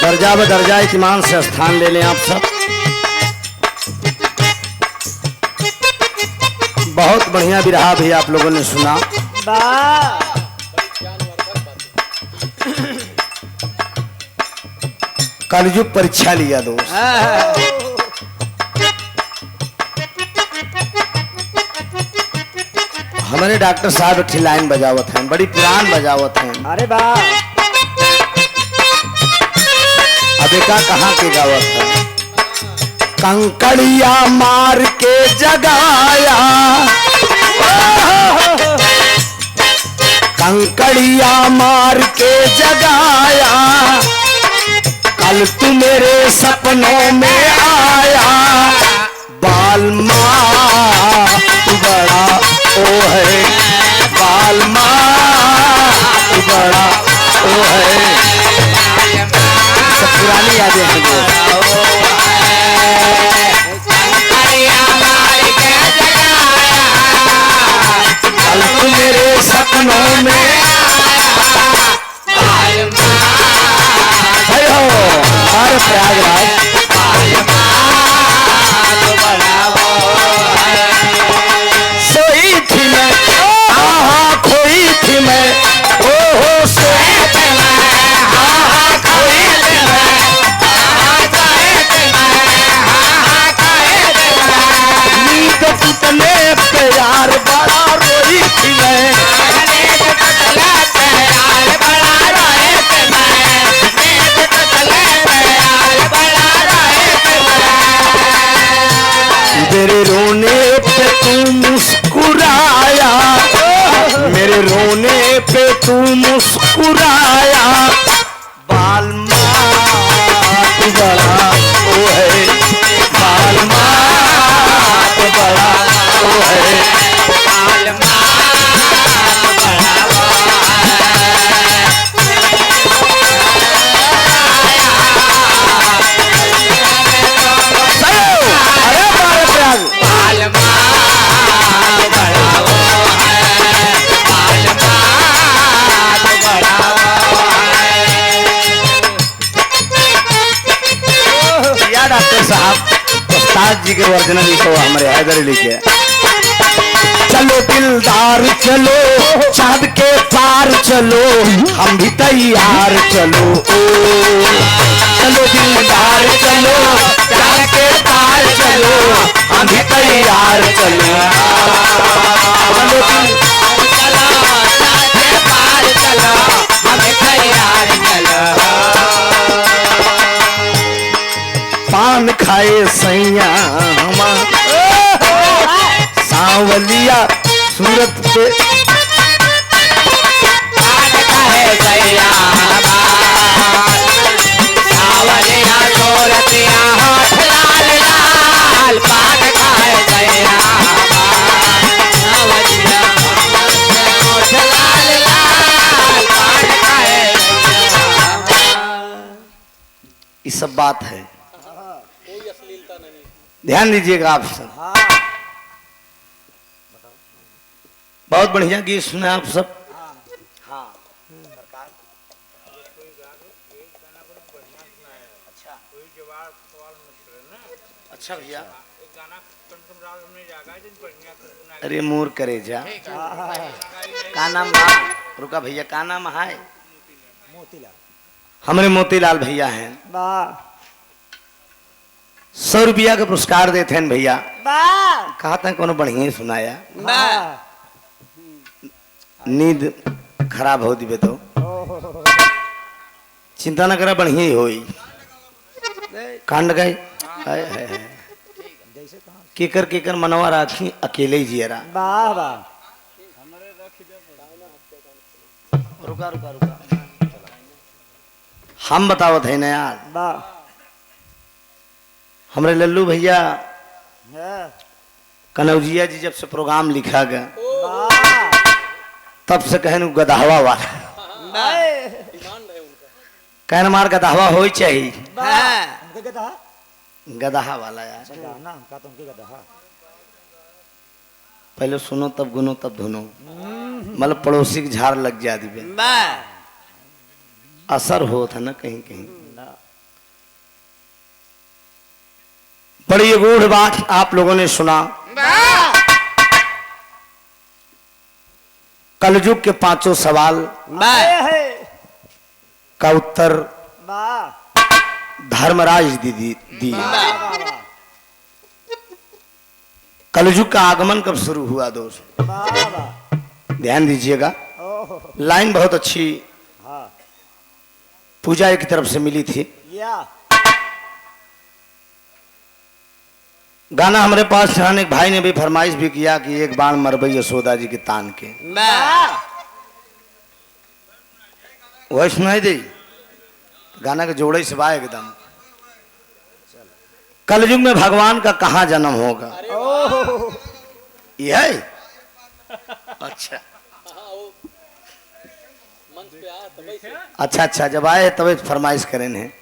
दर्जा ब दर्जा इत्मीनान से स्थान ले लें आप सब। बहुत बढ़िया बिरहा भी आप लोगों ने सुना। कलयुग परीक्षा लिया दोस्त। हमारे डॉक्टर साहब एक लाइन बजावत हैं, बड़ी पुरान बजावत हैं। अरे वाह अबे का कहाँ के गावत है। कंकड़िया मार के जगाया, कंकड़िया मार के जगाया, कल तू मेरे सपनों में आया। बालमा तू बड़ा ओ है, बालमा तू बड़ा ओ है। सब पुरानी यादें हैं जो। कल तू मेरे सपनों में जय हो हर प्रयागराज। सोई थी मैं आहा खोई थी मैं, ओ हो सोई थी मैं आहा खोई थी मैं, नींद टूटने पे यार बड़ा रोई थी मैं। मेरे रोने पे तू मुस्कुराया, मेरे रोने पे तू मुस्कुराया। बालमा तू बड़ा ओ है, बालमा तू बड़ा ओ है, बालमा डॉक्टर साहब उस्ताद जी के वर्जन लिखो हमारे हैदर अली के। चलो दिलदार चलो चाँद के पार चलो, हम भी तैयार चलो। चलो दिलदार चलो चाँद के पार चलो, हम भी तैयार चलो। चलो चाँद के पार चलो, हम भी तैयार चलो। पान खाए सैया सांवलिया सूरत पे, पान खाए सैया सांवलिया सूरत हाथ लाल लाल, पान खाए सैया सांवलिया हाथ लाल लाल, पान खाए। ये सब बात है, ध्यान दीजिएगा आप सब। बहुत बढ़िया गीत सुने आप सब। अच्छा भैया अरे मोर करे जा का नाम बा, रुका भैया का नाम है? मोतीलाल। हमारे मोतीलाल भैया हैं। 100 रुपया का पुरस्कार देते हैं भैया। कहा था कोनो बढ़िया सुनाया, नींद खराब हो दिबे तो चिंता न करा, बढ़िया ही होई। कांड गए केकर केकर मनवा राखी अकेले ही जियरा। रुका रुका रुका हम बतावत है ना यार। हमारे लल्लू भैया कनौजिया जी जब से प्रोग्राम लिखा गया तब से कहन गदहवा वाला कहन मार गदहवा हो चाहिए, गदहा वाला यार। पहले सुनो तब गुनो तब धुनो, मतलब पड़ोसी की झाड़ लग जा दिबे, असर हो था ना कहीं कहीं। बड़ी गूढ़ बात आप लोगों ने सुना। कलयुग के 5 सवाल का उत्तर धर्मराज दी। कलयुग का आगमन कब शुरू हुआ दोस्त? ध्यान दीजिएगा, लाइन बहुत अच्छी पूजा की तरफ से मिली थी। गाना हमारे पास एक भाई ने भी फरमाइश भी किया कि एक बाण मरबई यशोदा जी के तान के, वही सुनाई दे गाना के जोड़े से बा एकदम। कलयुग में भगवान का कहाँ जन्म होगा? यह अच्छा जब आए तब फरमाइश करें हैं।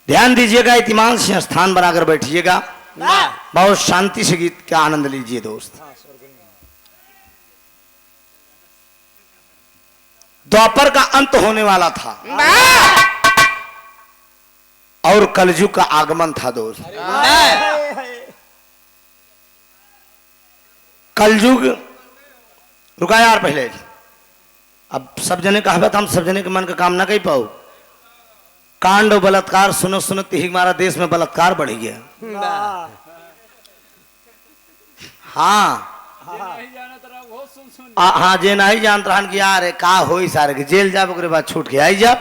ध्यान दीजिएगा, इत्मीनान से स्थान बनाकर बैठिएगा, बहुत शांति से गीत का आनंद लीजिए दोस्त। द्वापर का अंत होने वाला था और कलयुग का आगमन था दोस्त। कलयुग रुका यार पहले, अब सब जने कहा हम सब जने के मन का काम ना कही पाओ। कांड और बलात्कार सुनो सुनते ही हमारा देश में बलात्कार बढ़ गया। हाँ हाँ जे नहीं जानत रहन कि यार का होई सारे के जेल जाब, ओकरे बाद छूट के आई जाब,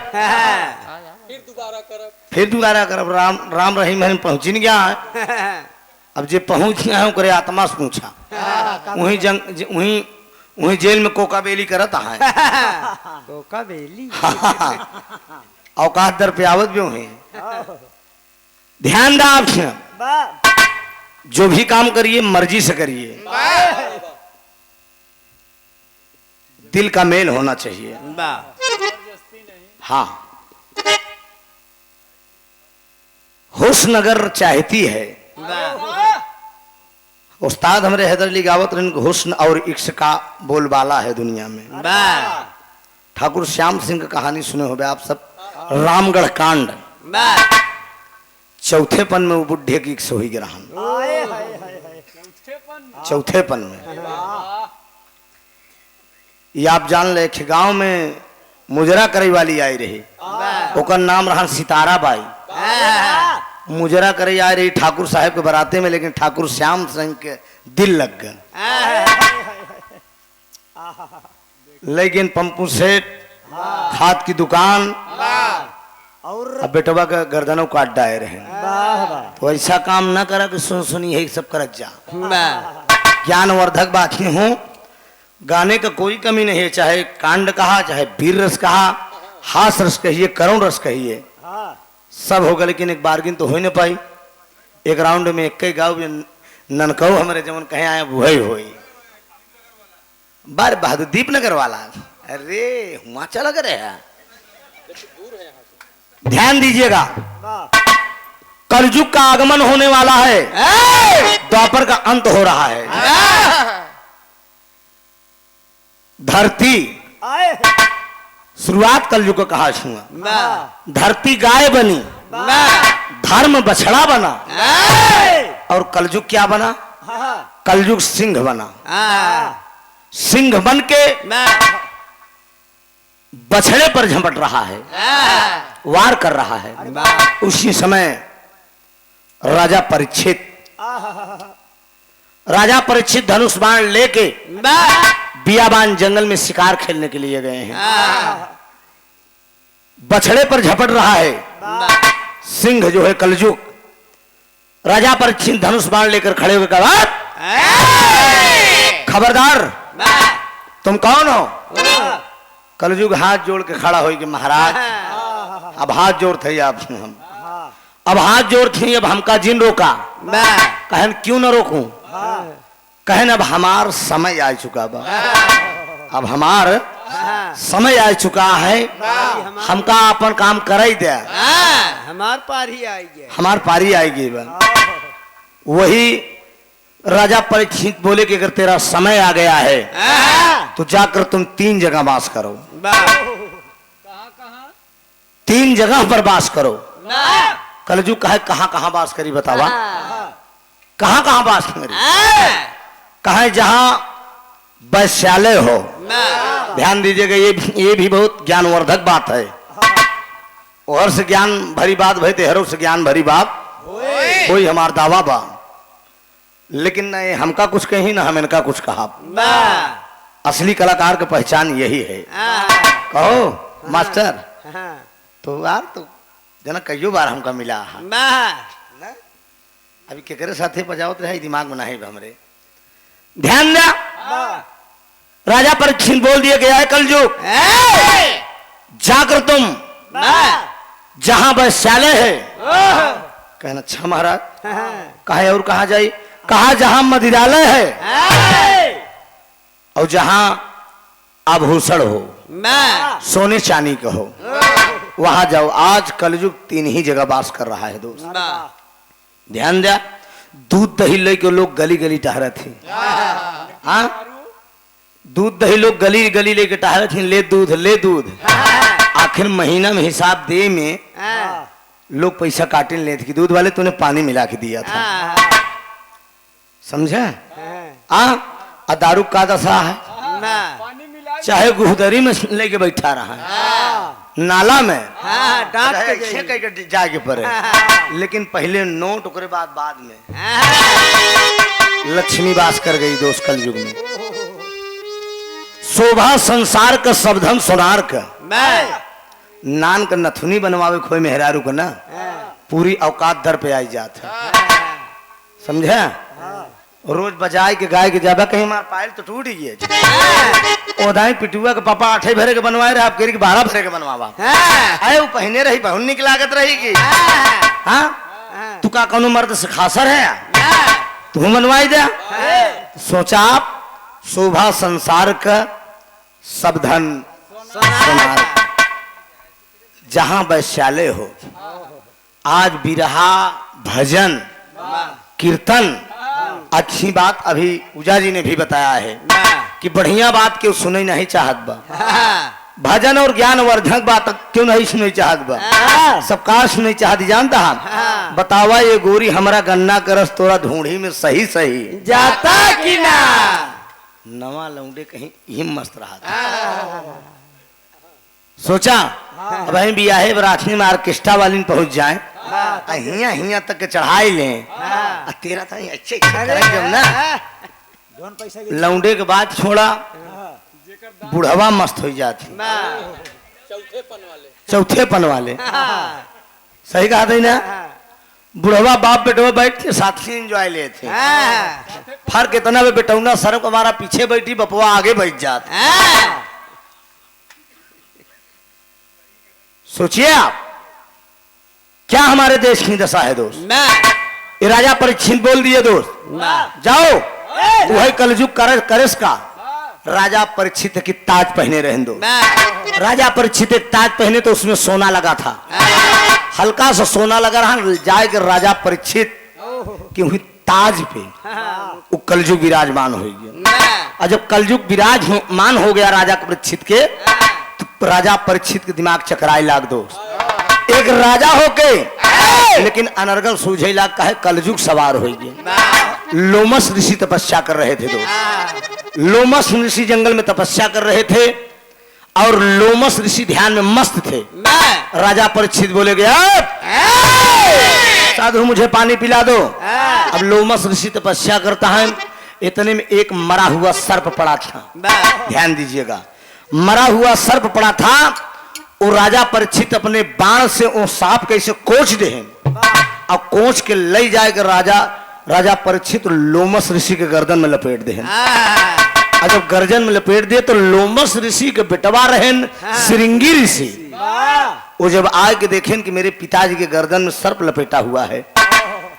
फिर दोबारा करब। राम रहीम हरीम पहुंच नहीं गया है। अब जे पहुंच गया है ओकरे आत्मा से पूछा, वही जेल में कोका बेली करता है। कोका बेली औकात दर पे आवत भी हुए। ध्यान दा आप, जो भी काम करिए मर्जी से करिए, दिल का मेल होना चाहिए। हाँ, हुस्न अगर चाहती है, उस्ताद हमारे हैदर अली गावत हुस्न और इश्क का बोलबाला है दुनिया में। ठाकुर श्याम सिंह की कहानी सुने हो आप सब, रामगढ़ कांड। चौथे पन में वो बुढ़े की सोही ग्रहण, चौथे पन में ये आप जान ले कि गांव में मुजरा करे वाली आई रही, ओकर नाम रहा सितारा बाई। मुजरा करे आई रही ठाकुर साहब के बराते में, लेकिन ठाकुर श्याम सिंह के दिल लग गया। लेकिन पंपू सेठ खाद की दुकान और अब बेटवा का गर्दनों काट डाए रहे। तो ऐसा काम ना करा कि सुन सुनी यही सब करत जा। ज्ञानवर्धक बाकी हूँ, गाने का कोई कमी नहीं है, चाहे कांड कहा, चाहे वीर रस कहा, हास रस कहिए, करुण रस कहिए, सब होगा। लेकिन एक बार्गिन तो हो नहीं पाई। एक राउंड में एक गाँव ननकऊ हमारे जमन कहे आए वही हुई बार बहादुर दीपनगर वाला। अरे वहां चला करे है। ध्यान दीजिएगा, कलयुग का आगमन होने वाला है, द्वापर का अंत हो रहा है। धरती शुरुआत कलयुग को कहा छुआ, धरती गाय बनी, धर्म बछड़ा बना, और कलयुग क्या बना? कलयुग सिंह बना। सिंह बन के बछड़े पर झपट रहा है, वार कर रहा है। उसी समय राजा परीक्षित धनुष बाण लेके बियाबान जंगल में शिकार खेलने के लिए गए हैं। बछड़े पर झपट रहा है सिंह जो है कलयुग। राजा परीक्षित धनुष बाण लेकर खड़े होकर कहा, खबरदार तुम कौन हो? कलयुग हाथ जोड़ के खड़ा हो कि महाराज अब हाथ जोड़ थे आप, हम अब हाथ जोड़ थे, अब हमका जिन रोका। कहन क्यों न रोकूं? कहन अब हमार समय आ चुका बा, अब हमार समय आ चुका है, हमका अपन काम कराई दे, हमार पारी आएगी, हमार पारी आएगी। वही राजा परीक्षित बोले कि अगर तेरा समय आ गया है तो जाकर तुम 3 जगह वास करो। कहाँ 3 जगह पर वास करो। कलजुग का है कहाँ कहाँ बास करी बतावा, कहाँ कहाँ बास करी, कहाँ है जहाँ वैश्यालय हो। ध्यान दीजिएगा, ये भी बहुत ज्ञानवर्धक बात है। और से ज्ञान भरी बात भई तेहरों से ज्ञान भरी बात कोई हमार दावा बा, लेकिन नहीं हमका कुछ कही ना हम इनका कुछ कहा। असली कलाकार की पहचान यही है। कहो मास्टर तो यार तो जना कईयो बार हमका मिला है ना, अभी केकरे साथे बजावत रहे दिमाग में नहीं हमरे। ध्यान दे, राजा परीक्षित बोल दिया गया है कलजुग जाकर तुम जहां वैश्यालय है। कहना अच्छा महाराज, कहा और कहा जाए, कहा जहां मदिरालय है और जहां आभूषण हो, सोने चांदी का हो, वहां जाओ। आज कलयुग 3 ही जगह वास कर रहा है दोस्त। ध्यान दे, दूध दही लेके लोग गली गली टहरे थे। हाँ, दूध दही लोग गली गली लेके टहरे थे, ले दूध ले दूध। आखिर महीना में हिसाब दे में लोग पैसा काटे ले थे कि दूध वाले तूने पानी मिला के दिया था। समझे? दारू का दशा है, चाहे गुहदरी में लेके बैठा रहा है, नाला में जाके पड़े, लेकिन पहले नोट ओकरे बाद में लक्ष्मी वास कर गई दोस्त कलयुग में। शोभा संसार का सबधन सोनार का, नान का नथुनी बनवावे खोई मेहरारू को ना, पूरी औकात दर पे आई जात है। समझे? रोज बजाए के गाय के जाबा कहीं मार पायल तो टूट गई। ओदाई पिटुआ के पापा 8 भरे के बनवाए रहे, आप कह 12 भरे के बनवावा। अरे वो पहने रही बहुत निक लागत रहेगी। हाँ, तू का कौनो मर्द से खासर है, तू बनवाई दे। सोचा आप, शोभा संसार का सब धन सोनार, जहां वैश्यालय हो। आज बिरहा भजन कीर्तन अच्छी बात अभी पूजा जी ने भी बताया है कि बढ़िया बात क्यों सुने नहीं चाहत बा, भजन और ज्ञानवर्धक बात क्यों नहीं सुने चाहत बा, सबका सुने चाहत। जानता हम बतावा ये गोरी हमारा गन्ना करस तोरा ढूंढी में सही सही जाता कि ना। नवा लौंडे कहीं ही मस्त रहा। सोचा अब हम बियाहे बरातनी में ऑर्केस्ट्रा वाली पहुंच जाए, हिया हिया तक के चढ़ाई ले, तेरा तो अच्छे करेंगे ना। लौंडे के बाद छोड़ा बुढ़वा मस्त हो जाती, चौथे पन वाले। सही कहा था ना, बुढ़वा बाप बेटवा बैठ के साथ ही एंजॉय ले थे। फर्क इतना भी बेटौना सरक हमारा पीछे बैठी, बपुआ आगे बैठ जाता। सोचिए आप क्या हमारे देश की दशा है दोस्त। ये राजा परीक्षित बोल दिए दोस्त जाओ वही कलयुग करेस का। राजा परीक्षित की ताज पहने रहे दो। राजा परीक्षित एक ताज पहने तो उसमें सोना लगा था, हल्का सा सोना लगा रहा। जाएगा राजा परीक्षित क्योंकि ताज पे वो कलयुग विराजमान हो गया। और जब कलयुग विराजमान हो गया राजा परीक्षित के, तो राजा परीक्षित के दिमाग चकराए लाग दोस्त। एक राजा होके लेकिन अनर्गल सूझे लाग का है, कलयुग सवार हो गया। लोमस ऋषि तपस्या कर रहे थे दोस्त। लोमस ऋषि जंगल में तपस्या कर रहे थे और लोमस ऋषि ध्यान में मस्त थे। राजा परीक्षित बोले गया साधु मुझे पानी पिला दो। अब लोमस ऋषि तपस्या करता है, इतने में एक मरा हुआ सर्प पड़ा था। ध्यान दीजिएगा, मरा हुआ सर्प पड़ा था। और राजा परीक्षित अपने बाण से वो सांप कैसे कोच दे और कोच के ले जाएगा राजा परीक्षित लोमस ऋषि के गर्दन में लपेट दे। और जब गर्दन में लपेट दे तो लोमस ऋषि के बेटवा रहे श्रृंगी ऋषि, वो जब आए के देखें कि मेरे पिताजी के गर्दन में सर्प लपेटा हुआ है,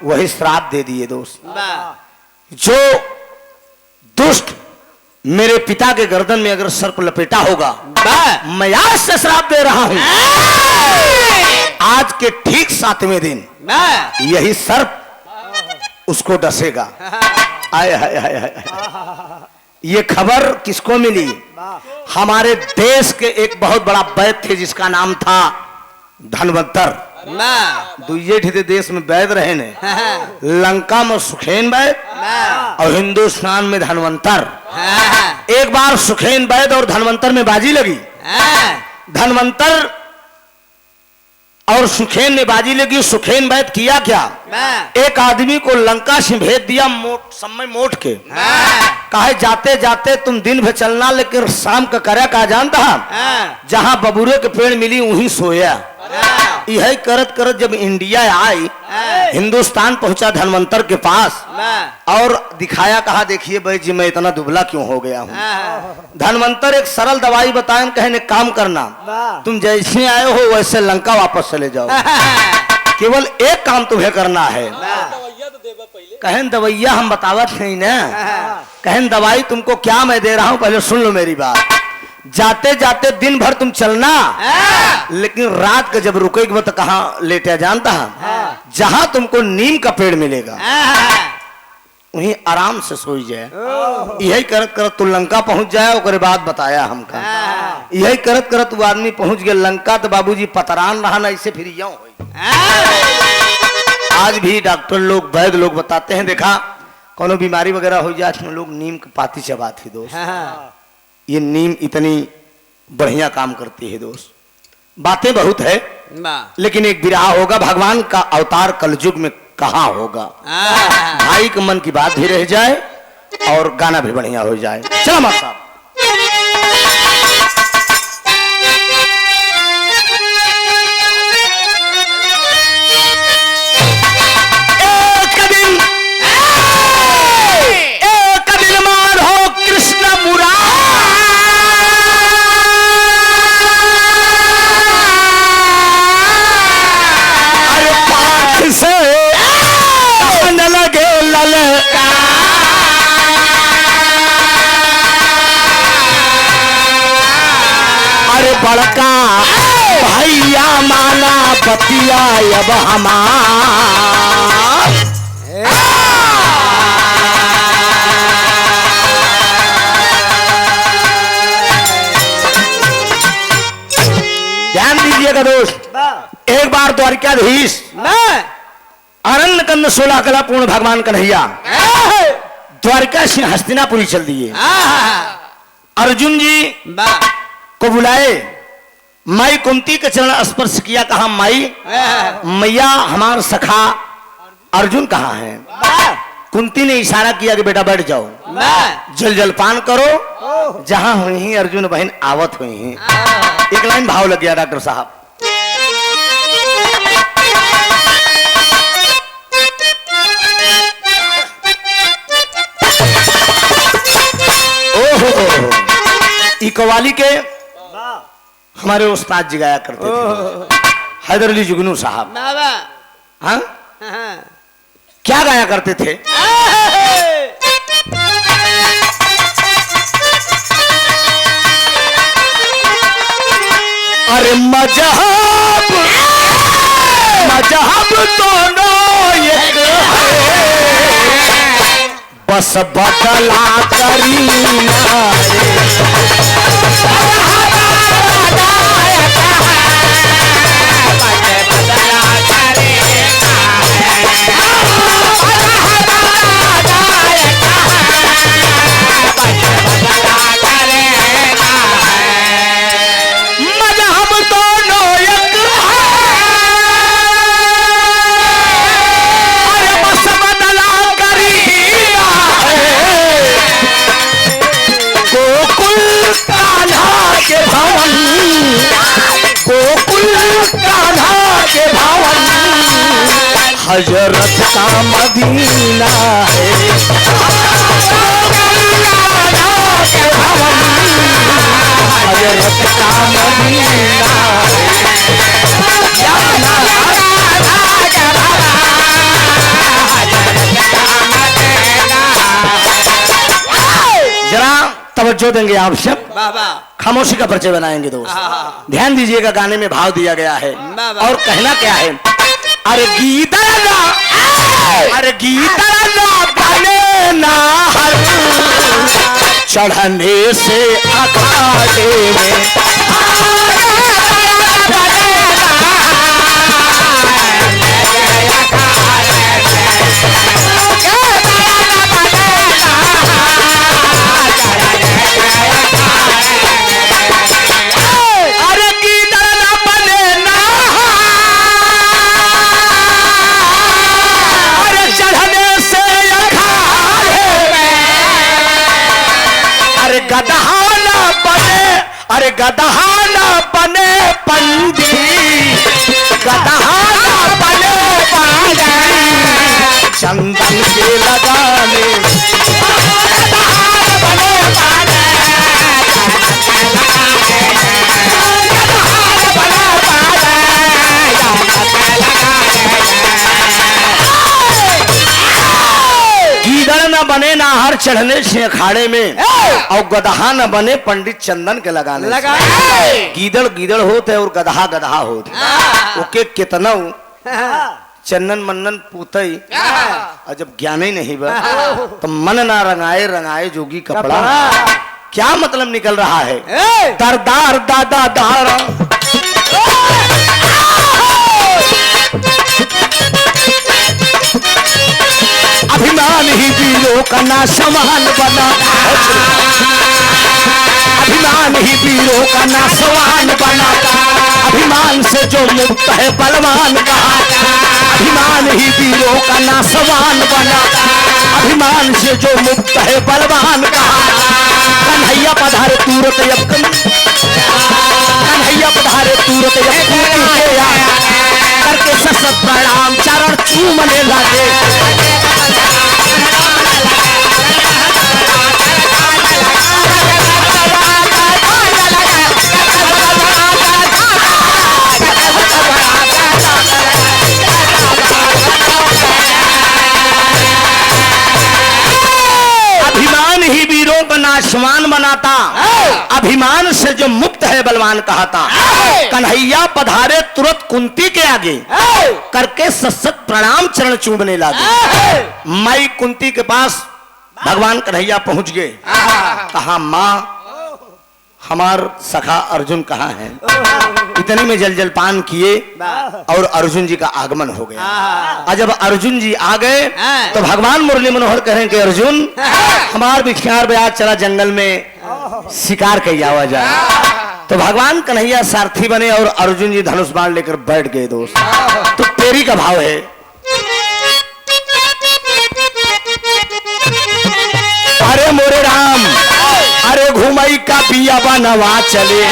वही श्राप दे दिए दोस्त। जो दुष्ट मेरे पिता के गर्दन में अगर सर्प लपेटा होगा, मैं आज से श्राप दे रहा हूं, आज के ठीक 7वें दिन यही सर्प उसको डसेगा। आय हाय हाय हाय। ये खबर किसको मिली? हमारे देश के एक बहुत बड़ा वैद्य थे जिसका नाम था धनवंतर वाह दुइये ठिते देश में वैद रहे ने, लंका में सुखेन वैद और हिंदुस्तान में धनवंतर। एक बार सुखेन वैद और धनवंतर में बाजी लगी। धनवंतर और सुखेन ने बाजी लगी। सुखेन वैद किया क्या, एक आदमी को लंका से भेज दिया समय मोट के, कहे जाते जाते तुम दिन भर चलना लेकिन शाम का करे कहा जानता है, जहां बबूरे के पेड़ मिली वहीं सोया। यही करत करत जब इंडिया आई, हिंदुस्तान पहुंचा धनवंतर के पास और दिखाया, कहा देखिए भाई जी मैं इतना दुबला क्यों हो गया हूँ। धनवंतर एक सरल दवाई बताए, कहे काम करना, तुम जैसे आए हो वैसे लंका वापस चले जाओ, केवल एक काम तुम्हें करना है। कहन दवाइया हम बतावत नहीं ना, कहन दवाई तुमको क्या मैं दे रहा हूं, पहले सुन लो मेरी बात। जाते जाते दिन भर तुम चलना, लेकिन रात का जब रुकेगा तो कहाँ लेटे जानता है, जहां तुमको नीम का पेड़ मिलेगा वहीं आराम से सोई जाए। यही करत करत तू लंका पहुंच जाए, उसके बाद बताया हमका। यही करत करत वो आदमी पहुंच गया लंका, तो बाबूजी पतरान रहा ना, इसे फिर यूं हुई। आज भी डॉक्टर लोग वैद्य लोग बताते हैं, देखा कोनो बीमारी वगैरह हो जाए तो लोग नीम की पाती चबाते दोस्त। ये नीम इतनी बढ़िया काम करती है दोस्त। बातें बहुत है लेकिन एक विराह होगा, भगवान का अवतार कलयुग में कहाँ होगा। भाई के मन की बात भी रह जाए और गाना भी बढ़िया हो जाए। चलो माता साहब, बड़का भैया माना बतिया अब हमार। ध्यान दीजिएगा दोस्त, एक बार द्वारिकाधीश आनंद कंद 16 कला पूर्ण भगवान कन्हैया द्वारिका से हस्तिनापुरी चल दिए। अर्जुन जी को बुलाए, माई कुंती के चरण स्पर्श किया, कहा माई मैया हमार सखा अर्जुन कहाँ है। कुंती ने इशारा किया कि बेटा बैठ जाओ, जल जलपान करो, जहां हुई ही अर्जुन बहन आवत हुई हैं। एक लाइन भाव लग गया डॉक्टर साहब, ओहो कव्वाली के हमारे उस्ताद जी गाया करते थे, हैदर अली जुगनू साहब। हाँ क्या गाया करते थे, अरे मजहब मजहब दोनों एक है, बस बदला करीना हजरत का मदीना है, हजरत का मदीना जरा तवज्जो देंगे आप सब, खामोशी का परिचय बनाएंगे दोस्त। ध्यान दीजिएगा, गाने में भाव दिया गया है और कहना क्या है, अरे गीता अरे गीता बने ना चढ़ने से अखाड़े में, अरे गदहा न बने पंडित, गदहा न बने पंडित, चंदन के लगाने गीदड़ न बने ना हर चढ़ने से अखाड़े में, और गदहा न बने पंडित चंदन के लगाने से। गीदड़ गीदड़ होते और गदहा गदहा होते, ओके कितना चंदन मनन पूतई, और जब ज्ञान ही नहीं बा तो मन ना रंगाए रंगाए जोगी कपड़ा। क्या मतलब निकल रहा है? दरदार दादा दारा अभिमान ही वीरों का नासवान बना, अभिमान ही वीरों का नासवान बनाता, अभिमान से जो मुक्त है बलवान कहा, अभिमान ही वीरों का नासवान बनाता, अभिमान से जो मुक्त है बलवान कहा। कन्हैया पधारे तुरंत यक्कम, कन्हैया पधारे तुरंत यक्कम के आया, करके सशक्त प्रणाम चरण चूमने लगे। अभिमान ही वीरों का नाशवान बनाता, अभिमान से जो मुक्त है बलवान कहता। कन्हैया पधारे तुरंत कुंती के आगे, करके सशक्त प्रणाम चरण चूमने लगे। माई कुंती के पास भगवान कन्हैया पहुंच गए। कहा माँ हमार सखा अर्जुन कहाँ है? इतने में जल जलपान किए और अर्जुन जी का आगमन हो गया। और जब अर्जुन जी आ गए तो भगवान मुरली मनोहर कहें कि अर्जुन हमार बिख्यार ब्याज चला जंगल में शिकार कई आवा जाए। तो भगवान कन्हैया सारथी बने और अर्जुन जी धनुष बाण लेकर बैठ गए। दोस्त तो तेरी का भाव है, अरे मोरे राम अरे घुमई का पिया बनवा चले,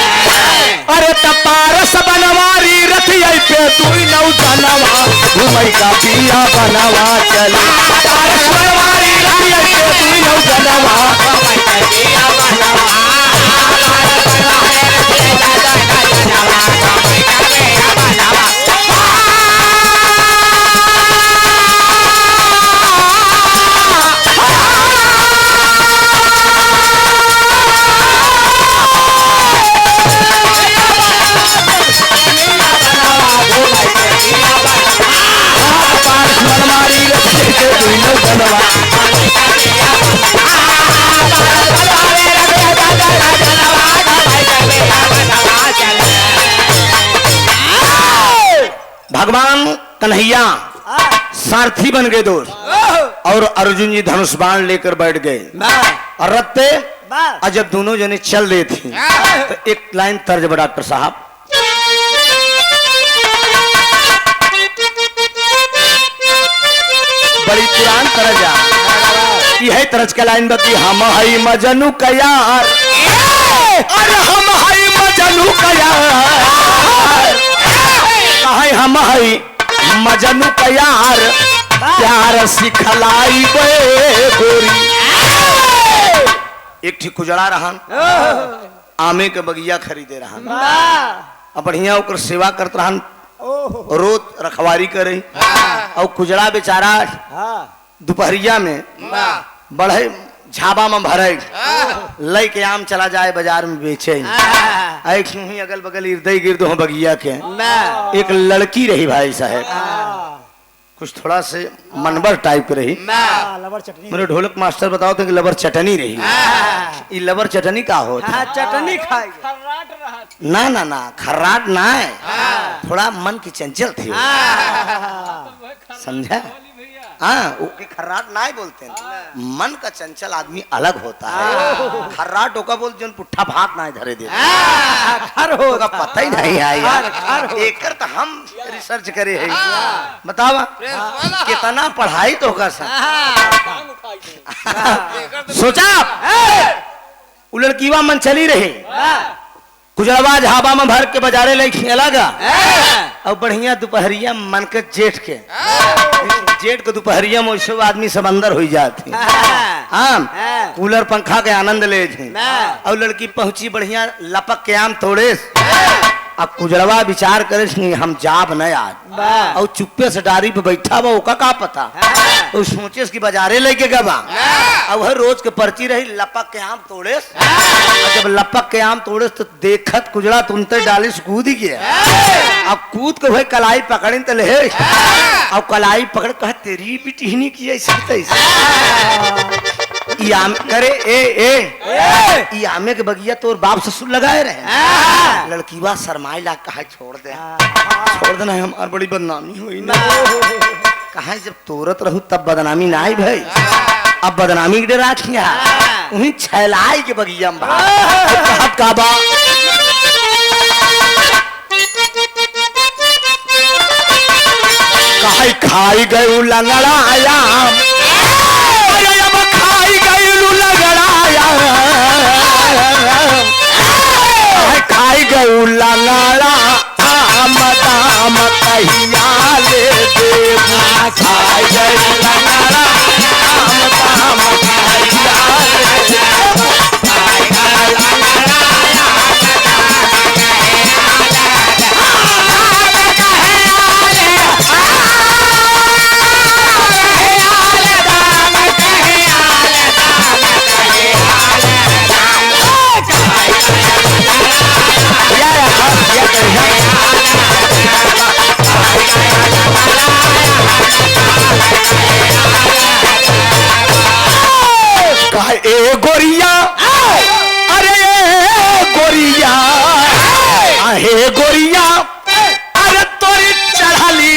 अरे तपारस बनवारी रथिया पे दुई नौ जनवा, घुमई का पिया बनवा चले, तपारस बनवारी रथिया पे दुई नौ जनवा। भगवान कन्हैया सारथी बन गए दोस्त, और अर्जुन जी धनुष बाण लेकर बैठ गए और रथ पे। और जब दोनों जने चल रहे थे तो एक लाइन तर्ज बा डॉक्टर साहब, बड़ी पुरान तरज है तरज का लाइन बती, हम हई मजनू का यार, अरे हम हई मजनू का यार, कहे हम हई मजनू का यार, प्यार सिखलाई बे गोरी। एक ठीक कुजड़ा रहन, आमे के बगिया खरीदे रहन, अब बढ़िया ओकर सेवा करत रहन, रोज रखवारी करे। और कुजड़ा बेचारा दोपहरिया में बढ़े झाबा में भरे लय के आम चला जाए बाजार में बेचे। अगल बगल इर्द गिर्द हो बगिया के एक लड़की रही भाई साहब, कुछ थोड़ा से मनबर टाइप की रही। मेरे ढोलक मास्टर बताओ थे कि लबर चटनी रही। ये लबर चटनी का होता? चटनी खाई ना ना ना खर्राट ना है, थोड़ा मन की चंचल थी, समझा? हाँ ओके खर्राट ना ही बोलते हैं, मन का चंचल आदमी अलग होता है। खर्राट होगा बोल जो पुट्ठा भात ना धरे दे, खर होगा पता ही नहीं है यार। एक तो हम रिसर्च करे है, बतावा कितना पढ़ाई तो होगा सर। सोचा वो लड़कीवा मन चली रही, कुजरवा झाबा में भर के बाजारे ले खेला गा और बढ़िया दोपहरिया मन के जेठ के दोपहरिया में सब आदमी सब अंदर हो जाते आम कूलर पंखा के आनंद ले थे और लड़की पहुंची बढ़िया लपक के आम तोड़े अब कुजरवा विचार करे हम जाब न आज और चुप्पे से डारी पे बैठा बा ओका का पता तो सोचे कि बाजारे लेके गवा अब वह रोज के पर्ची रही लपक के आम तोड़े जब लपक के आम तोड़े तो देखत कुजरा तुमते डाली से कूद गया अब कूद के भाई कलाई पकड़े तो ले अब कलाई पकड़ कह तेरी भी टिहनी की ऐसी याम करे ए आमे के बगिया तोर बाप ससुर लगाए रहे लड़कीवा शर्माई ला कहा छोड़ देना हमार बड़ी बदनामी हुई ना कहा जब तोरत रहू तब बदनामी ना आई भाई अब बदनामी के डरा किया उन्हीं छैलाई के बगिया में का बा कहा खाई गए लंगड़ाया खाई गऊ लंगड़ा आम दाम कहिया ले देबू खाई गऊ लंगड़ा आम दाम कहिया ले देबू खाई गऊ लंगड़ा ए गोरिया अरे गोरिया हे गोरिया अरे तोरी चढ़ाली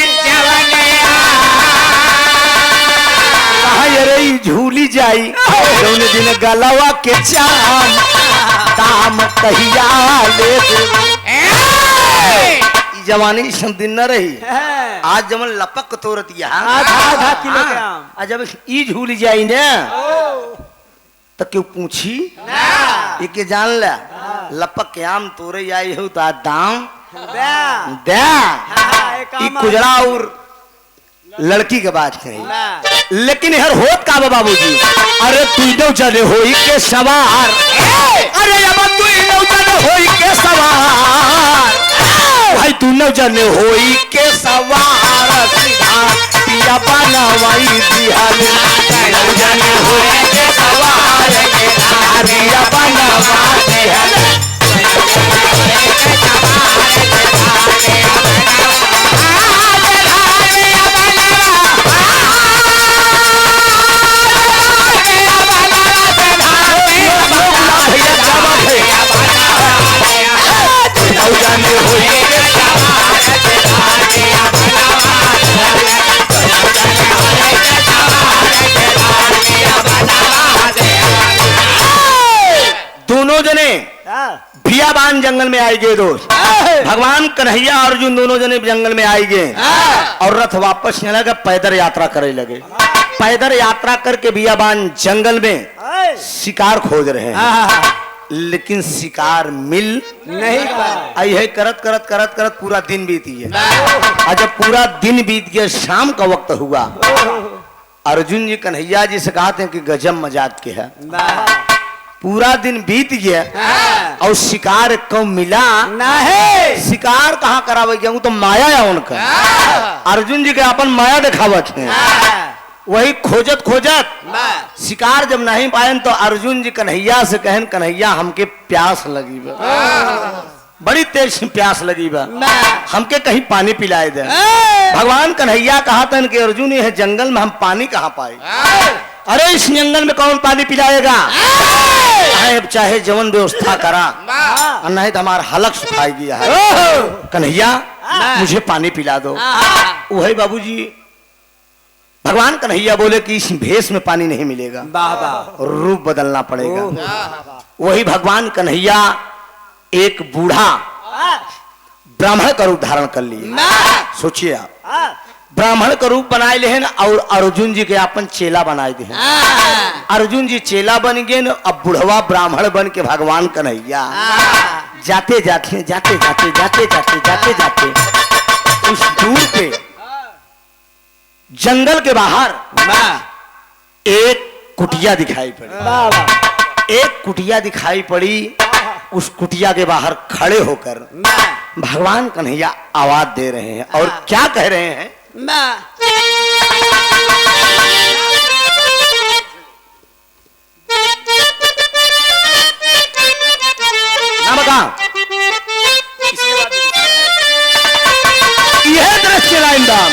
अरे झूली जाई जौन दिन गलवा के चाम दाम कहिया ले जवानी दिन न रही आज जमन लपक तोरत आधा किलोग्राम जब ई झूली जाई ने तो क्यों पूछी ये जान ला लपक के आम तोरे आई हो तो दाम दे कुजरा और लड़की के बात कही लेकिन हर होत का बाबूजी अरे तू चले होई के सवार अरे अब तू चले होई के सवार भाई तू न जाने होई के सवार सीधा पिया बनवाई दिहल न जाने होई के सवार पिया बनवा दिहल दोनों जने बियाबान जंगल में आई गए दोस्त भगवान कन्हैया अर्जुन दोनों जने जंगल में आई गए और रथ वापस चला गया पैदल यात्रा करे लगे पैदल यात्रा करके बियाबान जंगल में शिकार खोज रहे हैं लेकिन शिकार मिल नहीं पाया है करत करत करत करत पूरा दिन बीत गया और जब पूरा दिन बीत गया शाम का वक्त हुआ अर्जुन जी कन्हैया जी से कहते हैं कि गजब मजाक के है पूरा दिन बीत गया और शिकार को मिला नहीं शिकार कहाँ करावे गया तो माया है उनका अर्जुन जी के अपन माया दिखावत है वही खोजत खोजत शिकार जब नहीं पाए तो अर्जुन जी कन्हैया से कहन कन्हैया हमके प्यास लगी बा बड़ी तेज प्यास लगी बा हमके कहीं पानी पिलाए दे भगवान कन्हैया कहा था कि अर्जुन ये जंगल में हम पानी कहाँ पाए अरे इस जंगल में कौन पानी पिलाएगा चाहे जवन व्यवस्था करा नहीं तो हमारा हलक सुखाई गया है कन्हैया मुझे पानी पिला दो वही बाबूजी भगवान कन्हैया बोले कि इस भेष में पानी नहीं मिलेगा रूप बदलना पड़ेगा वही भगवान कन्हैया एक बूढ़ा ब्राह्मण का रूप धारण कर लिए सोचिए आप ब्राह्मण का रूप बनाए ले और अर्जुन जी के अपन चेला बनाए दे अर्जुन जी चेला बन गए अब बुढ़वा ब्राह्मण बन के भगवान कन्हैया जाते जाते जाते जाते जाते जाते जाते जाते उस दूर पे जंगल के बाहर एक कुटिया दिखाई पड़ी। एक कुटिया दिखाई पड़ी। उस कुटिया के बाहर खड़े होकर भगवान कन्हैया आवाज दे रहे हैं और क्या कह रहे हैं? यह दृश्य लाइन दाम।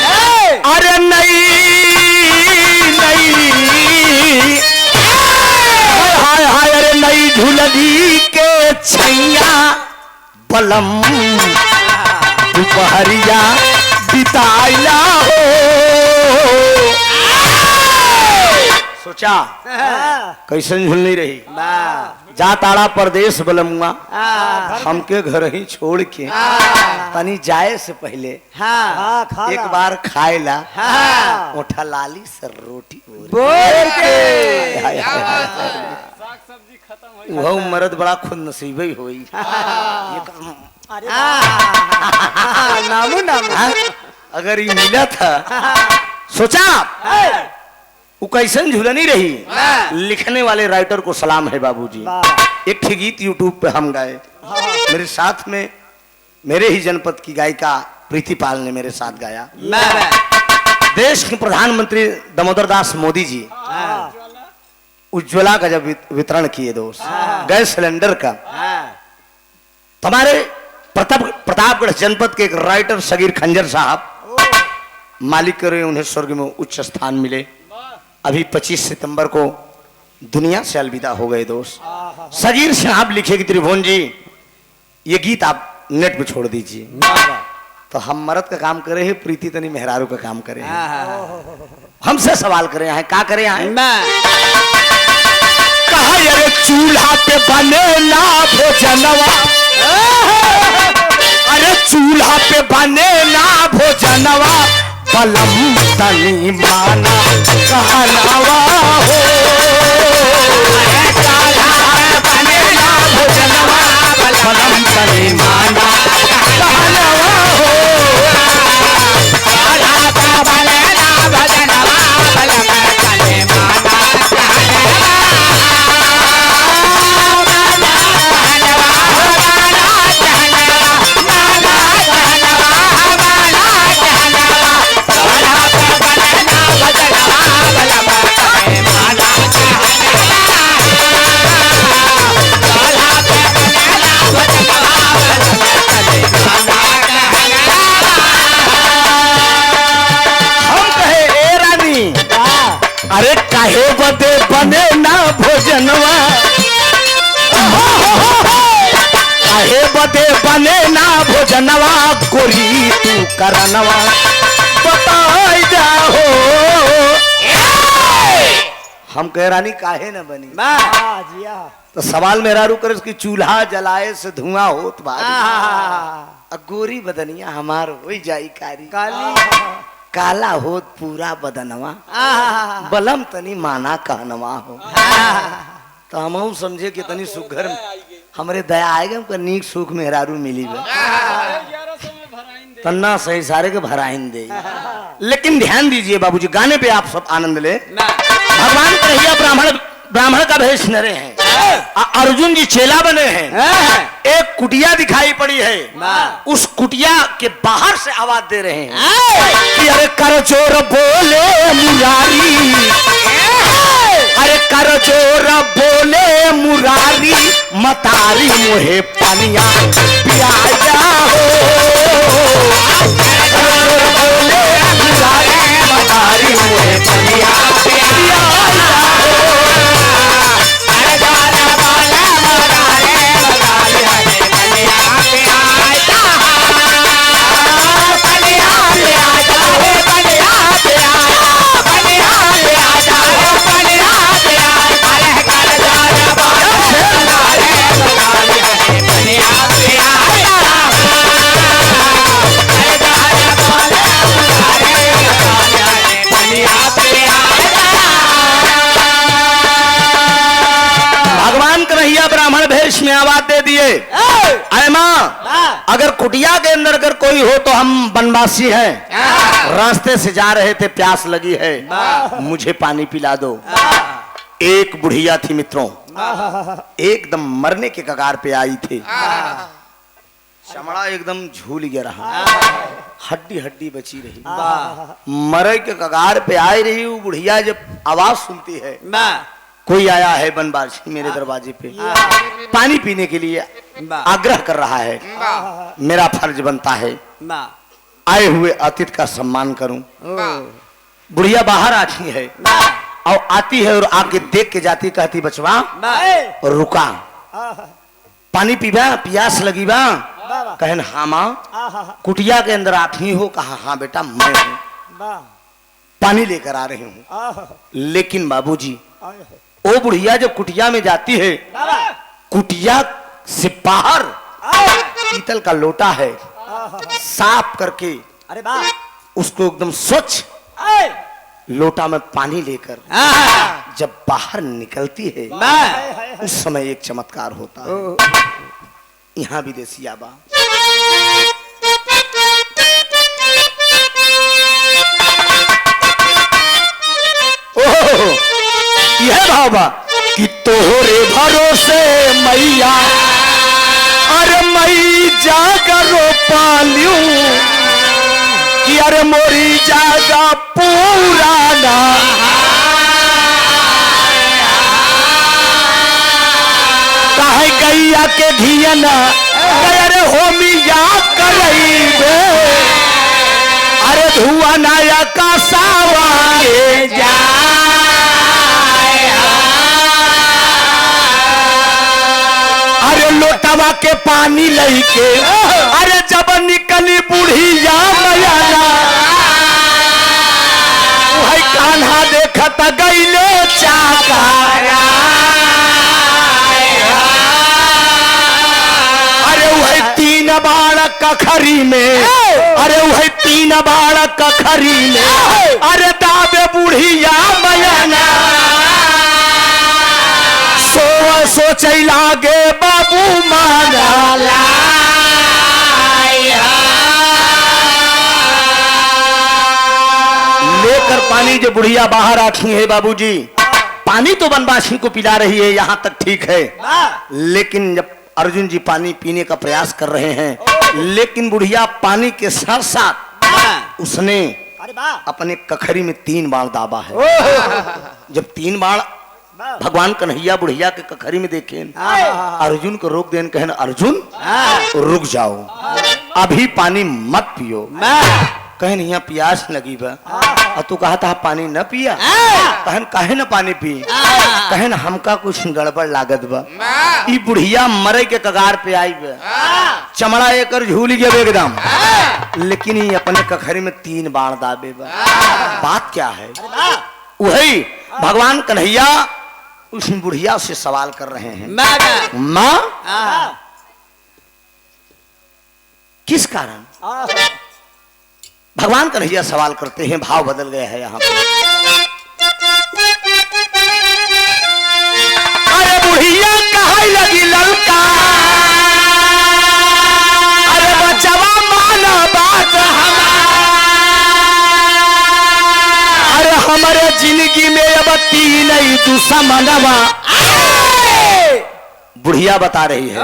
अरे नहीं नहीं हाय हाय अरे नई झुलगी के छैया बलम दोपहरिया बिताइला हो। सोचा कैसन झुल नहीं रही जा ताड़ा परदेश बलमुआ हमके घर ही छोड़ के तनी जाए से पहले एक बार खाएला ओठा लाली सर रोटी बोल के वो मर्द बड़ा खुद नसीब ही हुई। अगर ये मिला था सोचा वो कैसन झूलनी रही। लिखने वाले राइटर को सलाम है बाबूजी। एक गीत यूट्यूब पे हम गाए। मेरे साथ में मेरे ही जनपद की गायिका प्रीति पाल ने मेरे साथ गाया। देश के प्रधानमंत्री दामोदर दास मोदी जी उज्ज्वला का जब वितरण किए दोस्त गैस सिलेंडर का, हमारे प्रतापगढ़ जनपद के एक राइटर सगीर खंजर साहब मालिक करे उन्हें स्वर्ग में उच्च स्थान मिले। अभी 25 सितंबर को दुनिया से अलविदा हो गए दोस्त। सगीर साहब लिखे कि त्रिभुवन जी ये गीत आप नेट पे छोड़ दीजिए। तो हम मर्द का काम करे हैं, प्रीति तनी मेहरारू का काम करे हैं। हमसे सवाल करे हैं, क्या करे हैं? कहा अरे चूल्हा पे बने ना भोजनवा, अरे चूल्हा पे बने ना भोजनवा बलम तनी माना कहनावा हो। बने ना भोजनवा बलम तनी माना कहनावा हो। बने ना भोजनवा बलम तनी माना अरे काहे बदे बने ना भोजनवा, काहे बदे बने ना भोजनवा गोरी तू करनवा बताई जाओ। हम कह रानी काहे न बनी तो सवाल मेरा रुकर उसकी चूल्हा जलाए से धुआं होत भारी गोरी बदनिया हमार हो जाई कारी काला होत पूरा बदनवा बलम तनी माना कहनवा हो। तो हम समझे कि तनी सुघर हमरे दया आएगा नीक सुख मेहरारू मिली तन्ना सही सारे के भराइन दे। लेकिन ध्यान दीजिए बाबूजी गाने पे आप सब आनंद ले। भगवान कन्हैया ब्राह्मण का भेष नरे हैं, अर्जुन जी चेला बने हैं। एक कुटिया दिखाई पड़ी है, उस कुटिया के बाहर से आवाज दे रहे हैं कि अरे कर जोर बोले मुरारी, अरे कर जोर बोले मुरारी मतारी मुहे पनिया पियाया हो। बोले मुरारी मतारी मुहे पनिया पियाया हो। ब्राह्मण भेष में आवाज दे दिए माँ अगर कुटिया के अंदर अगर कोई हो तो हम बनवासी हैं, रास्ते से जा रहे थे, प्यास लगी है, मुझे पानी पिला दो। एक बुढ़िया थी मित्रों, एकदम मरने के कगार पे आई थी, चमड़ा एकदम झूल गया रहा, हड्डी हड्डी बची रही, मरे के कगार पे आई रही। वो बुढ़िया जब आवाज सुनती है कोई आया है बनवासी मेरे दरवाजे पे, पानी पीने के लिए आग्रह कर रहा है, मेरा फर्ज बनता है आए हुए अतिथि का सम्मान करूं। बुढ़िया बाहर आती है और आती है और आके देख के जाती, कहती बचवा रुका, पानी पीबा, प्यास लगी बा? कहन हाँ माँ। कुटिया के अंदर आप ही हो? कहा हाँ बेटा मैं हूँ, पानी लेकर आ रही हूँ। लेकिन बाबूजी ओ बुढ़िया जब कुटिया में जाती है, कुटिया से बाहर पीतल का लोटा है, साफ करके उसको एकदम स्वच्छ लोटा में पानी लेकर जब बाहर निकलती है, उस समय एक चमत्कार होता है। यहाँ विदेशी आबा यह भावा कि तोहरे भरोसे मैया, अरे मई जागरो पालियूं कि अरे मोरी जागा पुराना, काहे गैया के घियना अरे होमिया करइबे, अरे धुआं नया का सावाए जा, अरे लोटवा के पानी लईके अरे जब निकली बुढ़िया मयाना, वही कान्हा देखत गईले चाका, अरे वही तीन बाड़ कखरी में, अरे वही तीन बाड़ कखरी में, अरे दाबे बुढ़िया मयाना, सोच लागे बाबू मारा, लेकर पानी जो बुढ़िया बाहर आती है बाबूजी, पानी तो बनवासी को पिला रही है, यहाँ तक ठीक है, लेकिन जब अर्जुन जी पानी पीने का प्रयास कर रहे हैं, लेकिन बुढ़िया पानी के साथ साथ उसने अपने कखरी में 3 बाण दाबा है। जब 3 बाण भगवान कन्हैया बुढ़िया के कखरी में देखे, अर्जुन को रोक देन, कहन अर्जुन रुक जाओ, अभी पानी मत पियो। कहन यहाँ प्यास लगी बा, और तू कहा था पानी न पिया? कहन काहे न पानी पी? कहन हमका कुछ गड़बड़ लागत बा, ई बुढ़िया मरे के कगार पे आई बा, चमड़ा एकर झूल गया एकदम, लेकिन ये अपने कखरी में 3 बाण दाबे बा। बात क्या है? वही भगवान कन्हैया उस बुढ़िया से सवाल कर रहे हैं, माँ किस कारण? भगवान कन्हैया सवाल करते हैं, भाव बदल गया है यहाँ पे। अरे बुढ़िया कहाँ लगी ललका, अरे बचवा माना बात अरे हमारे जिंदगी में अब 3 दुश्मनवा। बुढ़िया बता रही है,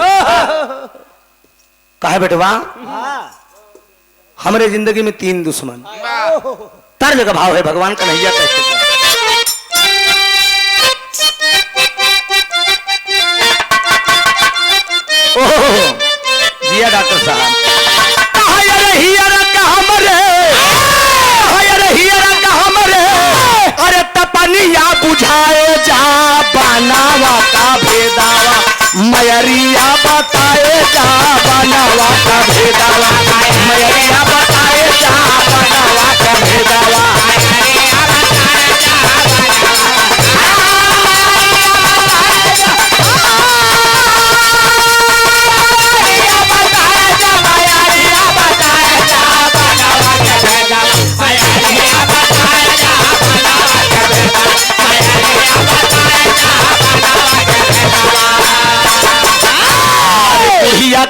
कहे बेटवा हमारे जिंदगी में 3 दुश्मन। तर्ज का भाव है, भगवान कन्हैया कहते हैं, ओह जिया डॉक्टर साहब, अरे तपनिया बुझाए जा बनावा का भेदावा, मयरिया बताए जा बनावा का भेदावा, मयरिया बताए जा बनावा का भेदावा।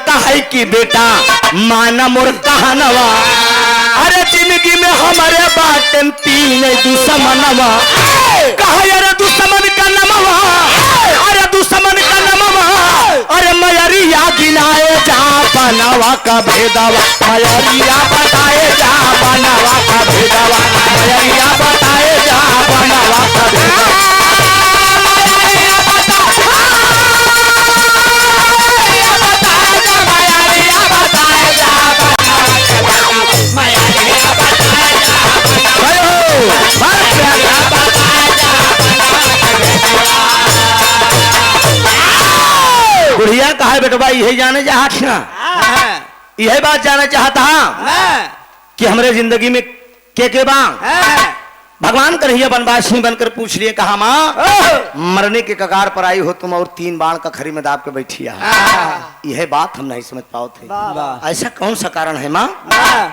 कहा है कि बेटा माना मोर कहनवा, अरे जिंदगी में हमारे बाटन तीन दुश्मनवा, कहा अरे दुश्मन का नमवा, अरे दुश्मन का नमवा, अरे मयरिया गिनाए जा बनवा का भेदवा, मयरिया बताए जा बनवा का भेदवा, मयरिया बताए जा बनवा का भेदवा। बुढ़िया कहा बेटवा यही जाने चाहत ना, यही बात जाना चाहता कि हमारे जिंदगी में के बा। भगवान कन्हैया वनवासी बनकर पूछ लिए, कहा माँ मरने के कगार पर आई हो तुम और 3 बाण का खरी में दाब के बैठी है। यह बात हम नहीं समझ पाओ थे, ऐसा कौन सा कारण है माँ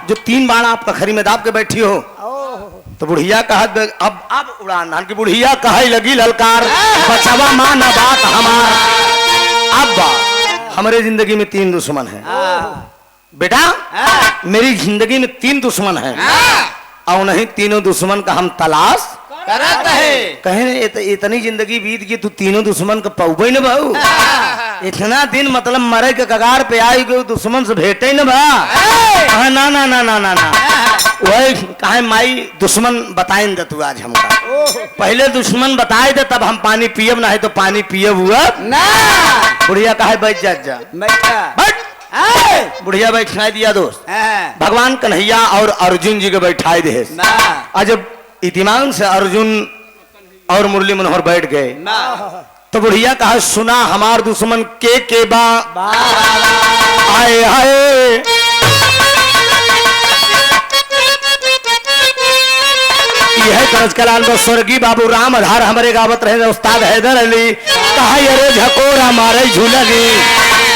जो 3 बाण आप कखरी में दाब के बैठी हो। तो बुढ़िया कहा अब उड़ान धान की बुढ़िया कहे लगी ललकार, बचावा माँ न बात हमार। अब बात हमारे जिंदगी में 3 दुश्मन है बेटा, मेरी जिंदगी में 3 दुश्मन है और नहीं तीनों दुश्मन का हम तलाश करत है। कहे इतनी जिंदगी बीत गई तू तीनों दुश्मन का पौबे न भाऊ, इतना दिन मतलब मरे के कगार पे आई गई दुश्मन से भेटे न भा। ना ना ना ना ना ना वही कहे माई दुश्मन बताएं दे तू आज हमका, पहले दुश्मन बताए दे तब हम पानी पियब, ना है तो पानी पियब हुआ ना। बुढ़िया कहे बैठ जा बुढ़िया बैठा दिया दोस्त। भगवान कन्हैया और अर्जुन जी के बैठाए दे। जब इतिमान से अर्जुन और मुरली मनोहर बैठ गए तो बुढ़िया कहा सुना हमार दुश्मन के बा आए आए। यह करज कलाल में स्वर्गीय बाबू राम आधार हमारे गावत रहे उस्ताद हैदर अली, कहा अरे झकोरा मारे झूलनी,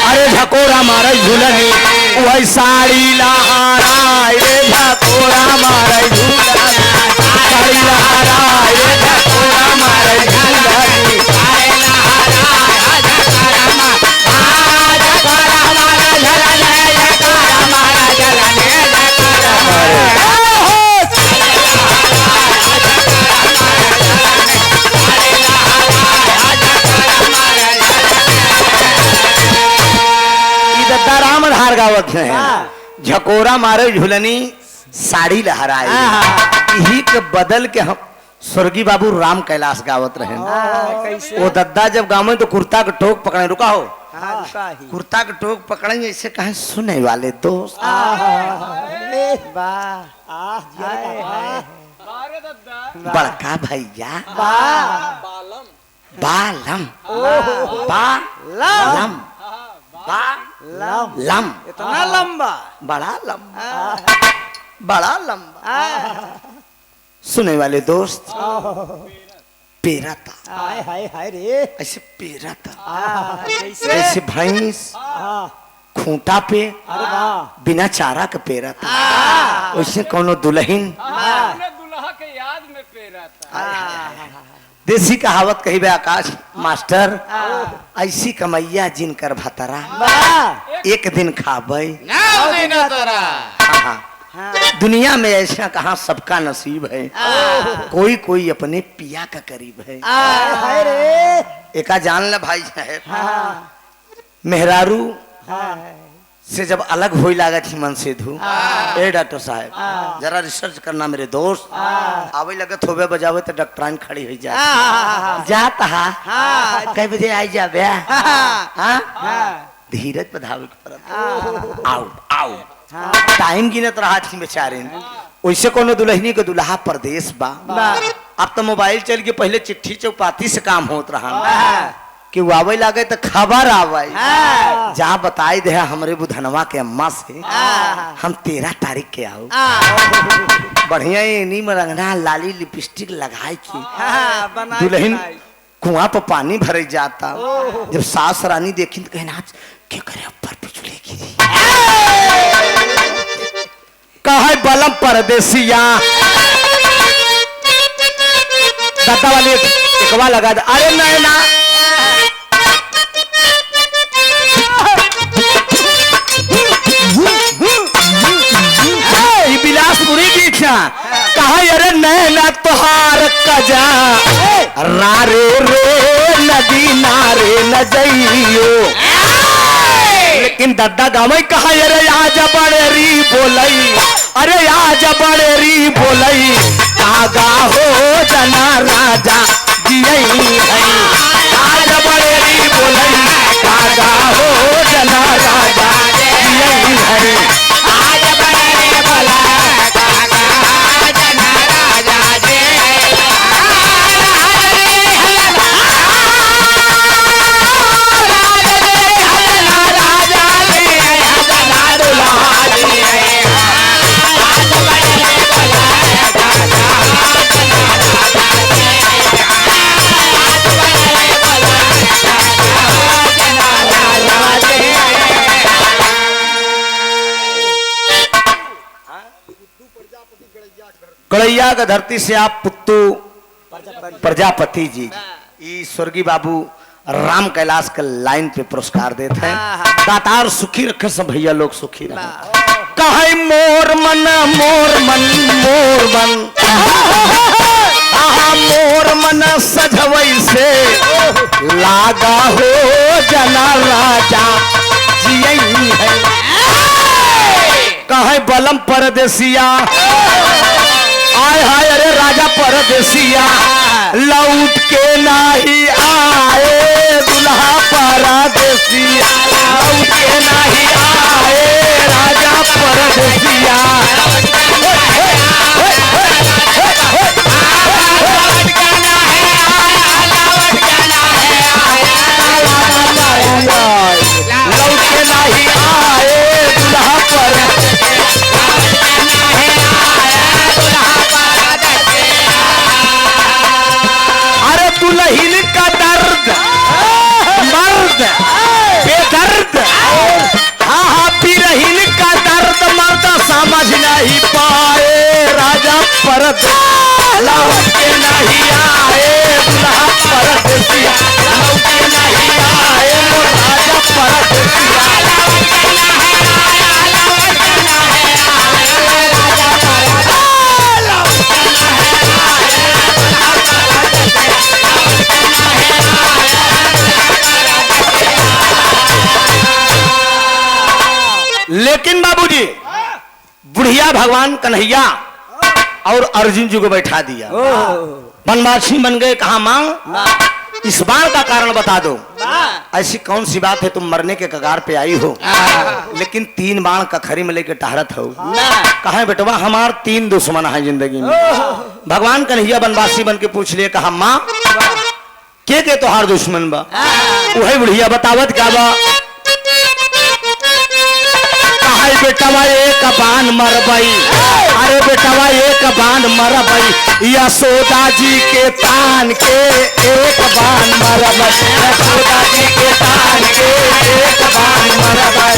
अरे झकोरा मारे झूलनी, वही साड़ी लहरा रे झकोरा मारे झूलनी, साड़ी लहरा रे झकोरा मारे झूलनी, राम धार गावत है झकोरा मारे झुलनी साड़ी लहराए, यही के बदल के हम स्वर्गीय बाबू राम कैलाश गावत रहे। वो दद्दा जब गावे तो कुर्ता का टोक पकड़े, रुका हो कुर्ता का टोक पकड़ेंगे ऐसे कहे सुने वाले दोस्त, बड़का भैया बालम बालम लम इतना लंबा बड़ा लंबा सुने वाले दोस्त, पेरा था हाय हाय रे ऐसे पेरा था ऐसे भैंस खूंटा पे बिना चारा का पेरा था, वैसे कोनो दुल्हन दुल्हा के याद में पेरा था। देसी कहावत कही बे आकाश मास्टर, ऐसी कमैया जिनकर भतरा एक दिन खाबे दुनिया में ऐसा कहाँ सबका नसीब है, कोई कोई अपने पिया का करीब है। एका जान ल भाई साहब, मेहरारू से जब अलग हो लगा थी मन से धू, ए डॉक्टर साहब जरा रिसर्च करना मेरे दोस्त, आवे लगत होवे बजावे तो डॉक्टराइन खड़ी हो जाता कई बजे आई जा बे धीरज बधावे के परत आओ आओ टाइम गिनत रहा थी बेचारे। वैसे कोनो दुल्हनी के दुल्हा परदेश बा, अब तो मोबाइल चल के पहले चिट्ठी चौपाती से काम होत रहा कि आवे लागे तो खबर आवे जहाँ बताई दे हमरे बुधनवा के अम्मा से हम 13 तारीख के आओ, बढ़िया नीम रंगना लाली लिपस्टिक लगाई की दुल्हन कुआं पर पानी भरे जाता। जब सास रानी देखी तो कहना क्या करे ऊपर बिजली गिरी, कहे बलम परदेसिया दादा वाली एकवा लगा दे, अरे नहीं ना कहा अरे नैना तुहार कजा रारे रे नदी नारे न जइयो। लेकिन दद्दा गावई कहा अरे आज बड़े री बोलई, अरे आज बड़े री बोलई कागा हो जना राजा जियई है। आज बड़े री बोलई कागा हो जना राजा जियई है। आज बड़े रे बोला कागा जना राजा जी गड़ैया का धरती से आप पुत्तू प्रजापति जी ई स्वर्गीय बाबू राम कैलाश के लाइन पे पुरस्कार देते हैं। दातार सुखी रखे सब भैया लोग सुखी रहे। कहे मोर मन मोर मन मोर मन मोर मन सजवई से लागा हो जना राजा जियई है। कहे बलम परदेसिया आय हाय अरे राजा परदेसिया लौट के नाही आए दुल्हा परदेसिया लौट के नाही आए राजा परदेसिया। लौट के नाही आए दुल्हा दुल्हिन का दर्द मर्द बेदर्द हाँ हाँ बिरहिन का दर्द मर्द समझ नहीं पाए राजा परद लौट के नहीं आए दुल्हा परदेसिया लौट के नहीं आए राजा परदेसिया। लेकिन बाबूजी बुढ़िया भगवान कन्हैया और अर्जुन जी को बैठा दिया, बनवासी बन गए। कहा मां इस बार का कारण बता दो। ऐसी कौन सी बात है तुम मरने के कगार पे आई हो लेकिन 3 बाण कखरी में लेके टहरत हो। कहा बेटवा हमार 3 दुश्मन है जिंदगी में। भगवान कन्हैया बनवासी बन के पूछ लिए। कहा मां के तोहार दुश्मन बा? वही बुढ़िया बतावत क्या बा? बेटवा एक बाण मरबई, अरे बेटवा एक बाण मरबई यशोदा जी के तान के एक बाण मरबई यशोदा जी के तान के एक बाण मरबई।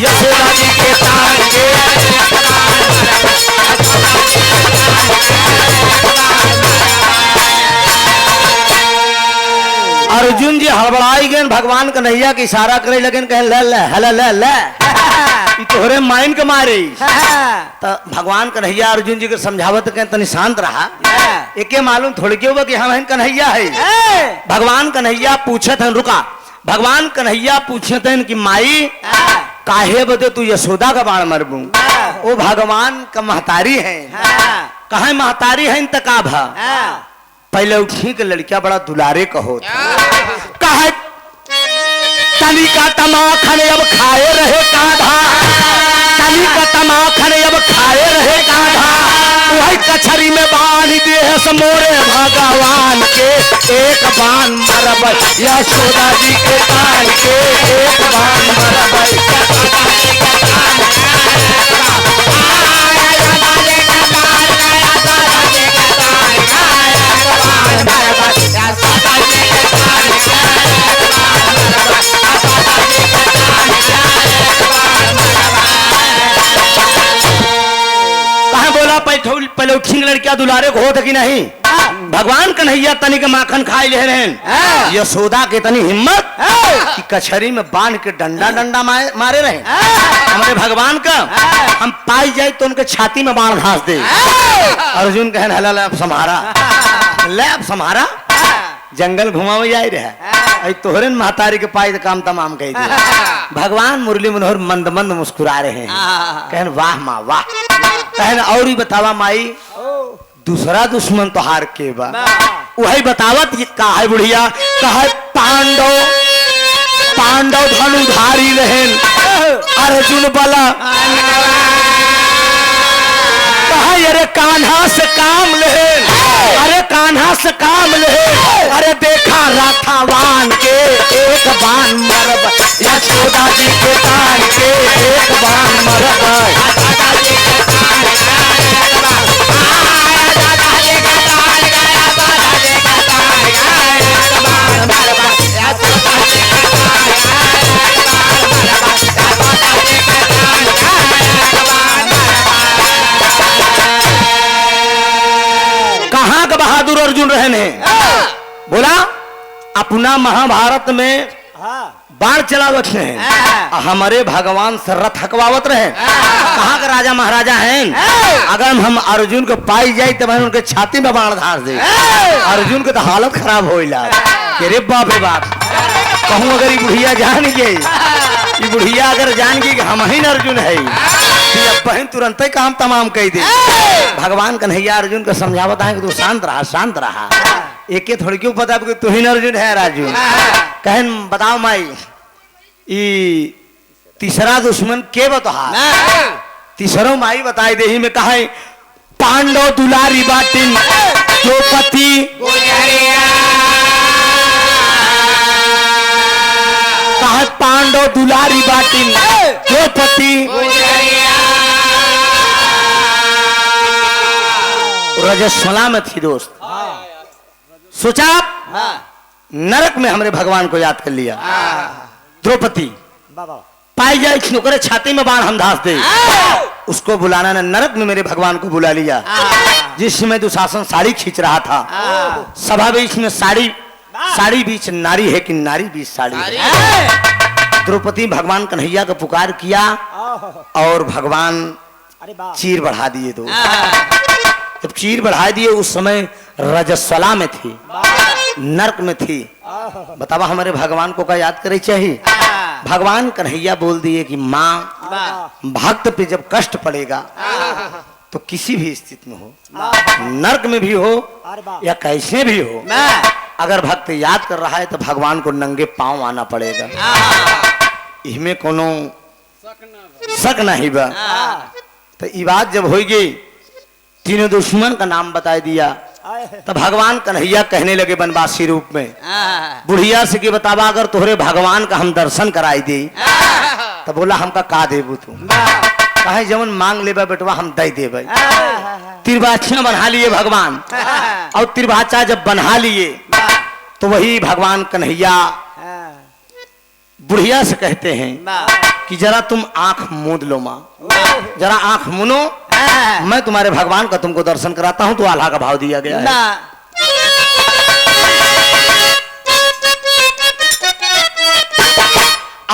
यशोदा जी के तान के अर्जुन जी हड़बड़ाई गए। भगवान कन्हैया के इशारा करे लगे कहे ले ले हले ले ले तोहरे माइन के मारे। तो भगवान कन्हैया अर्जुन जी के समझावत के तनी शांत रहा। एके मालूम थोड़ी क्यों कि हम कन्हैया है। भगवान कन्हैया पूछत हैं रुका। भगवान कन्हैया पूछत हैं कि माई काहे बदे तू यशोदा का बाण मरबू? वो भगवान का महतारी है। कहे महतारी है त का भा? पहले उठी के लड़किया बड़ा दुलारे कहो कहे तनी का तमाखन अब खाए रहे काधा, तनी का तमाखन अब खाए रहे काधा वही कछरी में बांध दे मोरे भगवान के एक बाण मरबई यशोदा जी के कान के एक बाण मरबई। पहले उठी लड़किया दुलारे को होता कि नहीं? भगवान कन्हैया तनिक माखन खाई ले रहे यशोदा के तनी हिम्मत कि कछरी में बांध के डंडा डंडा मारे रहे हमारे भगवान का हम पाई जाए तो उनके छाती में बाण घास दे। अर्जुन कहन हला लैब सम्हारा जंगल घुमा में जाए रहा तोहरे महतारी के पाई काम तमाम कह दिया। भगवान मुरली मनोहर मंद मंद मुस्कुरा रहे हैं कहन वाह माँ वाह। कहन और ही बतावा माई दूसरा दुश्मन तो हार के बा वही बतावत का है बुढ़िया कहा पांडव धनुधारी रहेन अर्जुन बला कहा अरे कान्हा से काम लेन अरे कान्हा से काम लेन अरे देखा राठावान के एक बाण मरब यशोदा जी के कान के एक बाण मरब कहाँ का बहादुर अर्जुन रहने बोला अपना महाभारत में बाण चलावत हैं हमारे भगवान से रथ हकवावत रहे कहाँ का राजा महाराजा हैं अगर हम अर्जुन को पाई जाए तो मैं उनके छाती में बाण धार दे अर्जुन के तो हालत खराब हो रे बाप रे बाप कहूँ अगर ये बुढ़िया जान गई ये बुढ़िया अगर जान गई कि हम ही अर्जुन है बहन तुरंत ही काम तमाम कह दे। भगवान कन्हैया अर्जुन को समझावता है कि तू शांत रहा एक थोड़ी क्यों पता कि तू ही अर्जुन है राजू कहन बताओ माई ई तीसरा दुश्मन के बता तीसरो माई बताई दे में कहा पांडव दुलारी बाटिन द्रौपदी कहा पांडव दुलारी बाटिन द्रौपदी रजस्वला में थी दोस्त सोचा नरक में हमरे भगवान को याद कर लिया द्रौपदी पाई जाए नौकरे छाती में बाण हम धास दे उसको बुलाना ने नरक में मेरे भगवान को बुला लिया जिसमें दुशासन साड़ी खींच रहा था सभा बीच में साड़ी बीच नारी है कि नारी बीच साड़ी है। द्रौपदी भगवान कन्हैया का पुकार किया और भगवान चीर बढ़ा दिए दो जब चीर बढ़ा दिए उस समय रजस्वला में थी नरक में थी बतावा हमारे भगवान को क्या याद करे चाहिए भगवान कन्हैया बोल दिए कि माँ भक्त पे जब कष्ट पड़ेगा तो किसी भी स्थिति में हो नरक में भी हो या कैसे भी हो अगर भक्त याद कर रहा है तो भगवान को नंगे पांव आना पड़ेगा इसमें कोनो शक नहीं बा। तो ये बात जब होगी तीनों दुश्मन का नाम बता दिया तो भगवान कन्हैया कहने लगे बनवासी रूप में बुढ़िया से कि बतावा अगर तोहरे भगवान का हम दर्शन कराई दे तो बोला हमका का देबू तू कहे जवन मांग लेबा बेटवा हम दे देबे। त्रिभाषा बना लिए भगवान और त्रिभाषा जब बना लिए तो वही भगवान कन्हैया बुढ़िया से कहते हैं कि जरा तुम आंख मूंद लो माँ जरा आंख मुनो मैं तुम्हारे भगवान का तुमको दर्शन कराता हूं। तो आल्हा का भाव दिया गया है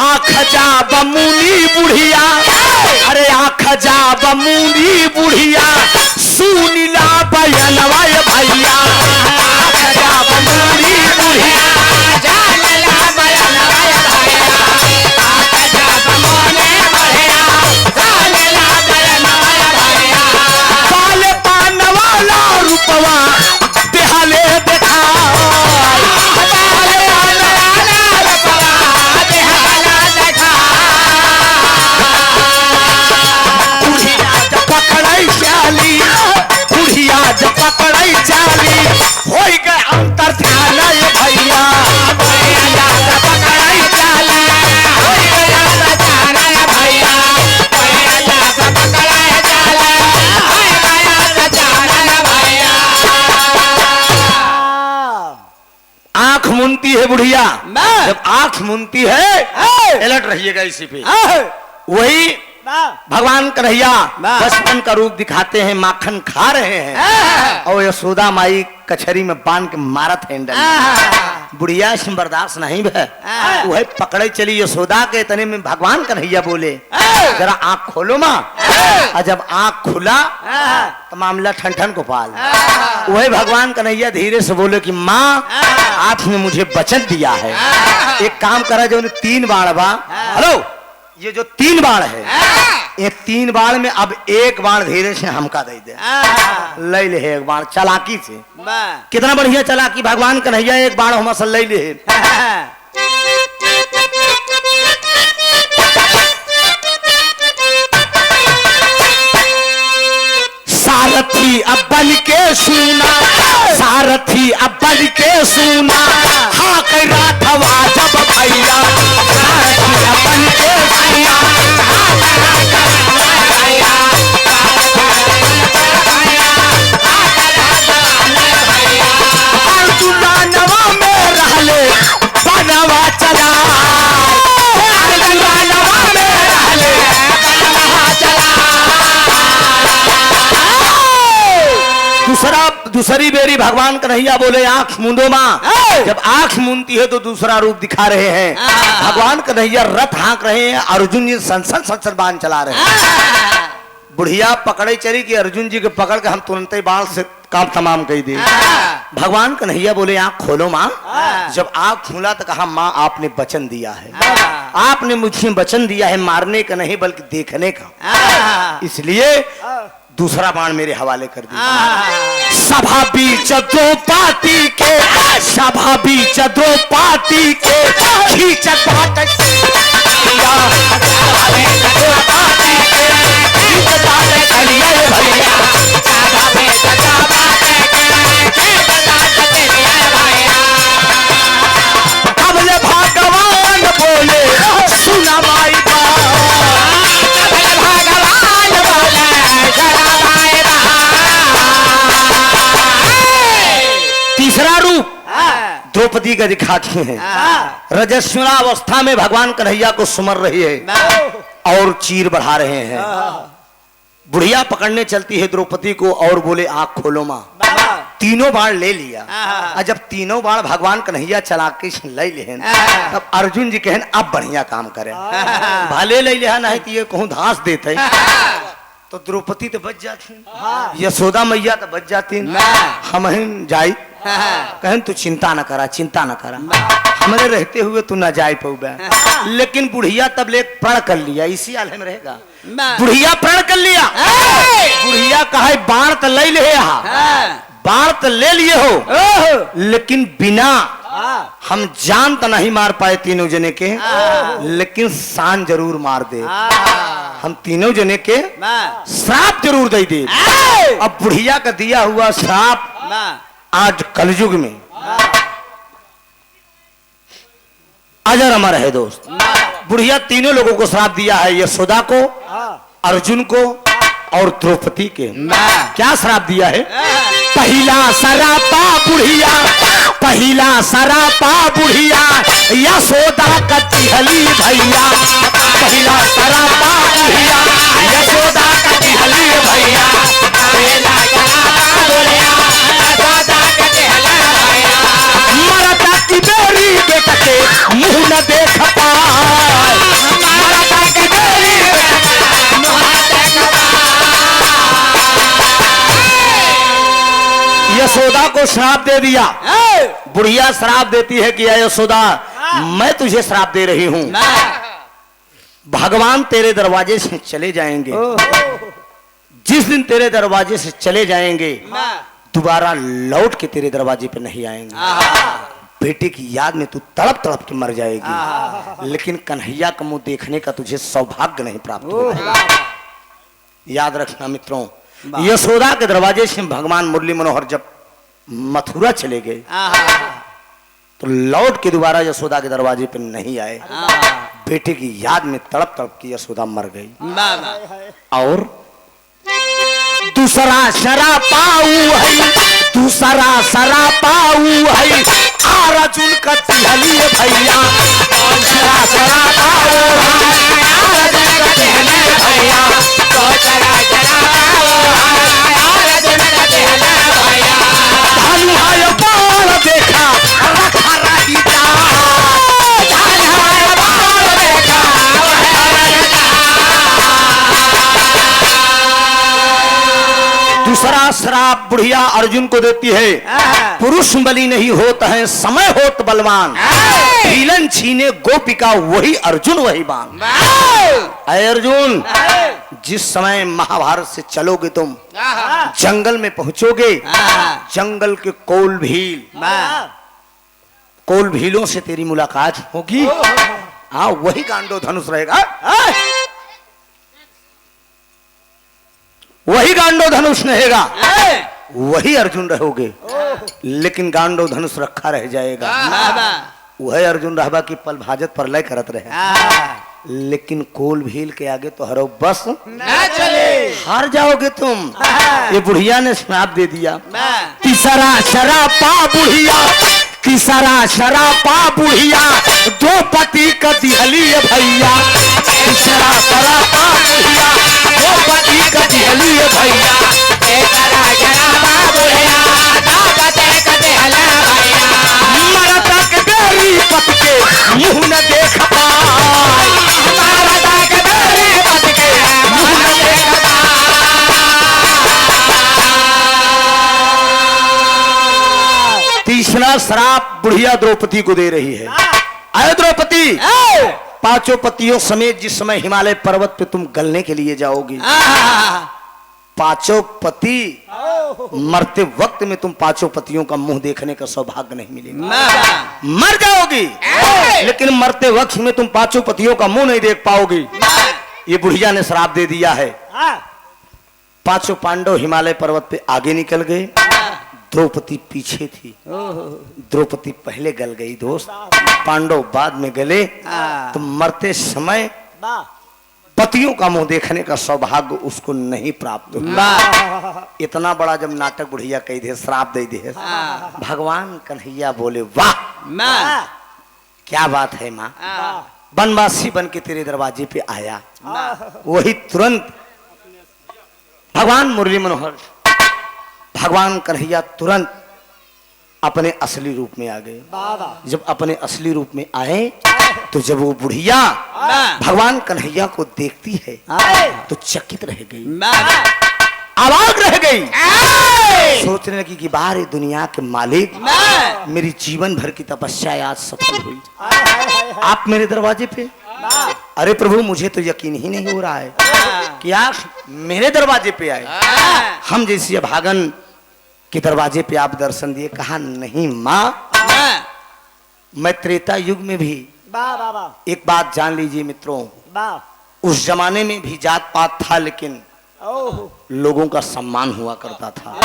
आँख जा बमुनी बुढ़िया अरे आँख जा बमुनी बुढ़िया सुनीला बयनवा भैया आँख जा बमुनी बुढ़िया पकड़ाई चाली हो गए अंतर ध्यान भैया पकड़ाई चाली हो गया भैया आंख मुनती है बुढ़िया जब आंख मुनती है अलर्ट रहिएगा इसी पे वही भगवान कन्हैया वाह। बचपन का रूप दिखाते हैं, माखन खा रहे हैं और यशोदा माई कचहरी में बांध के मारत हैंडल। बुढ़िया इसमें बर्दाश्त नहीं है, वह पकड़े चली यशोदा के। इतने में भगवान कन्हैया बोले जरा आंख खोलो माँ। और जब आंख खुला तो मामला ठन गोपाल। वही भगवान कन्हैया धीरे से बोले कि माँ आपने मुझे वचन दिया है, एक काम करा जो 3 बाण बा। हेलो, ये जो 3 बाण है, ये 3 बाण में अब एक बाण धीरे से हमका दे दे। ले ले एक बाण चालाकी से। कितना बढ़िया चालाकी भगवान कन्हैया, एक बाण हम असल ले ले। सारथी अब बन के सुना, सारथी अब बन के सुना, हाँ कई राठवा जब भैया। सारथी अब बन के सुना, अर्जुनवा में रहले बनवा चला, अर्जुनवा में रहले बनवा चला। दूसरी बेरी भगवान कन्हैया बोले आंख मूंदो माँ। जब आंख मूंदती है तो दूसरा रूप दिखा रहे हैं। भगवान कन्हैया रथ हाँक रहे हैं, अर्जुन जी संसन बाण चला रहे हैं। बुढ़िया पकड़े चली कि अर्जुन जी के पकड़ के हम तुरंत ही बाण से काम तमाम कही दे। भगवान कन्हैया बोले आंख खोलो माँ। जब आंख खोला तो कहा माँ आपने वचन दिया है, आपने मुझे वचन दिया है मारने का नहीं बल्कि देखने का, इसलिए दूसरा बाण मेरे हवाले कर दिया। सभा बीच द्रौपदी के, सभा बीच द्रौपदी के खींचत बाट भैया, सभा बीच द्रौपदी के खींचत बाट भैया भैया, सभा बीच द्रौपदी के खींचत बाट भैया। कबले भगवान बोले सुना माई बात, कबले भगवान बोले सुना माई बात। तीसरा रूप द्रौपदी का दिखाते हैं। रजस्वला अवस्था में भगवान कन्हैया को सुमर रही है और चीर बढ़ा रहे हैं। बुढ़िया पकड़ने चलती है द्रौपदी को और बोले आंख खोलो माँ। 3 बाण ले लिया और जब 3 बाण भगवान कन्हैया चला के ले लेहन, तब अर्जुन जी कहन अब बढ़िया काम करे, भले ले लिया नहीं तो ये कहूँ धांस देते तो द्रौपदी तो बच जाती, यशोदा मैया तो बच जाती, हम जाई कहन तू चिंता न करा, चिंता न करा, हमारे रहते हुए तू न जाए पौबे। लेकिन बुढ़िया तब ले प्रण कर लिया, इसी आलम में रहेगा। बुढ़िया प्रण कर लिया, बुढ़िया कहा बाण तो ले ले, बाण तो ले लिए हो लेकिन बिना हम जान तो नहीं मार पाए तीनों जने के, लेकिन शान जरूर मार दे, हम तीनों जने के श्राप जरूर दे दे। अब बुढ़िया का दिया हुआ श्राप आज कलयुग में अजर अमर है दोस्त। बुढ़िया तीनों लोगों को श्राप दिया है, यशोदा को, अर्जुन को और द्रौपदी के। क्या श्राप दिया है? पहला सरापा बुढ़िया, पहला सरापा बुढ़िया, यशोदा का तिहली भैया, पहला सरापा बुढ़िया, यशोदा का तिहली भैया, पहला सरापा बुढ़िया, यशोदा का तिहली भैया। मरता की बेरी बेटा के मुंह न देख पाए, मरता की बेरी मुंह न देख पाए। यशोदा को श्राप दे दिया। बुढ़िया श्राप देती है कि यशोदा मैं तुझे श्राप दे रही हूं, भगवान तेरे दरवाजे से चले जाएंगे, जिस दिन तेरे दरवाजे से चले जाएंगे दोबारा लौट के तेरे दरवाजे पे नहीं आएंगे। बेटे की याद में तू तड़प तड़प के मर जाएगी, लेकिन कन्हैया का मुंह देखने का तुझे सौभाग्य नहीं प्राप्त होगा। याद रखना मित्रों, यशोदा के दरवाजे से भगवान मुरली मनोहर जब मथुरा चले गए तो लौट के दोबारा यशोदा के दरवाजे पर नहीं आए। बेटे की याद में तड़प तड़प की यशोदा मर गई। और दूसरा शरा पाऊ है, दूसरा शरा पाऊ है, अर्जुन का तिहली भैया, दूसरा शरा पाऊ है, अर्जुन का तिहली भैया। दूसरा श्राप बुढ़िया अर्जुन को देती है, पुरुष बली नहीं होता है समय होत बलवान, भीलन छीने गोपिका वही अर्जुन वही बान। अय अर्जुन, जिस समय महाभारत से चलोगे तुम, जंगल में पहुंचोगे, जंगल के कोल भीलों से तेरी मुलाकात होगी। हाँ, वही गांडो धनुष रहेगा, वही गांडो धनुष रहेगा, वही अर्जुन रहोगे, लेकिन गांडो धनुष रखा रह जाएगा। वही अर्जुन रहबा की पल भाजत पर लय करत रहे, लेकिन कोल भील के आगे तो हरो बस ना चले, हार जाओगे तुम। ये बुढ़िया ने श्राप दे दिया। तीसरा शरापा बुढ़िया, तीसरा शरापा बुढ़िया, दो पति का दिहली भैया। तीसरा शरापा बुढ़िया, दो पति का दिहली भैया। तीसरा शराबा बुढ़िया, दो पति का दिहली भैया। मरता के बेरी पत के मुंह न देख पाए, मरता के बेरी पत के मुंह न देख पाए। तीसरा श्राप बुढ़िया द्रौपदी को दे रही है। अरे द्रौपदी, पांचों पतियों समेत जिस समय हिमालय पर्वत पे तुम गलने के लिए जाओगी, पांचों पति मरते वक्त में तुम पांचों पतियों का मुंह देखने का सौभाग्य नहीं मिलेगा। मर जाओगी, लेकिन मरते वक्त में तुम पांचों पतियों का मुंह नहीं देख पाओगी। ये बुढ़िया ने श्राप दे दिया है। पांचों पांडव हिमालय पर्वत पे आगे निकल गए, द्रौपदी पीछे थी। द्रौपदी पहले गल गई दोस्त, पांडव बाद में गले। तो मरते समय पतियों का मुंह देखने का सौभाग्य उसको नहीं प्राप्त हुआ। इतना बड़ा जब नाटक बुढ़िया कही दे, श्राप दे दे, भगवान कन्हैया बोले वाह क्या बात है माँ, बनवासी बन के तेरे दरवाजे पे आया। वही तुरंत भगवान मुरली मनोहर, भगवान कन्हैया तुरंत अपने असली रूप में आ गए। जब अपने असली रूप में आए तो जब वो बुढ़िया भगवान कन्हैया को देखती है तो चकित रह गई, अवाक रह गई। सोचने लगी कि बाहर दुनिया के मालिक, मेरी जीवन भर की तपस्या आज सफल हुई, आप मेरे दरवाजे पे। अरे प्रभु, मुझे तो यकीन ही नहीं हो रहा है कि आप मेरे दरवाजे पे आए। हम जैसी अभागन के दरवाजे पे आप दर्शन दिए। कहा नहीं माँ, मैं त्रेता युग में भी एक बात जान लीजिए मित्रों, उस जमाने में भी जात पात था, लेकिन लोगों का सम्मान हुआ करता था,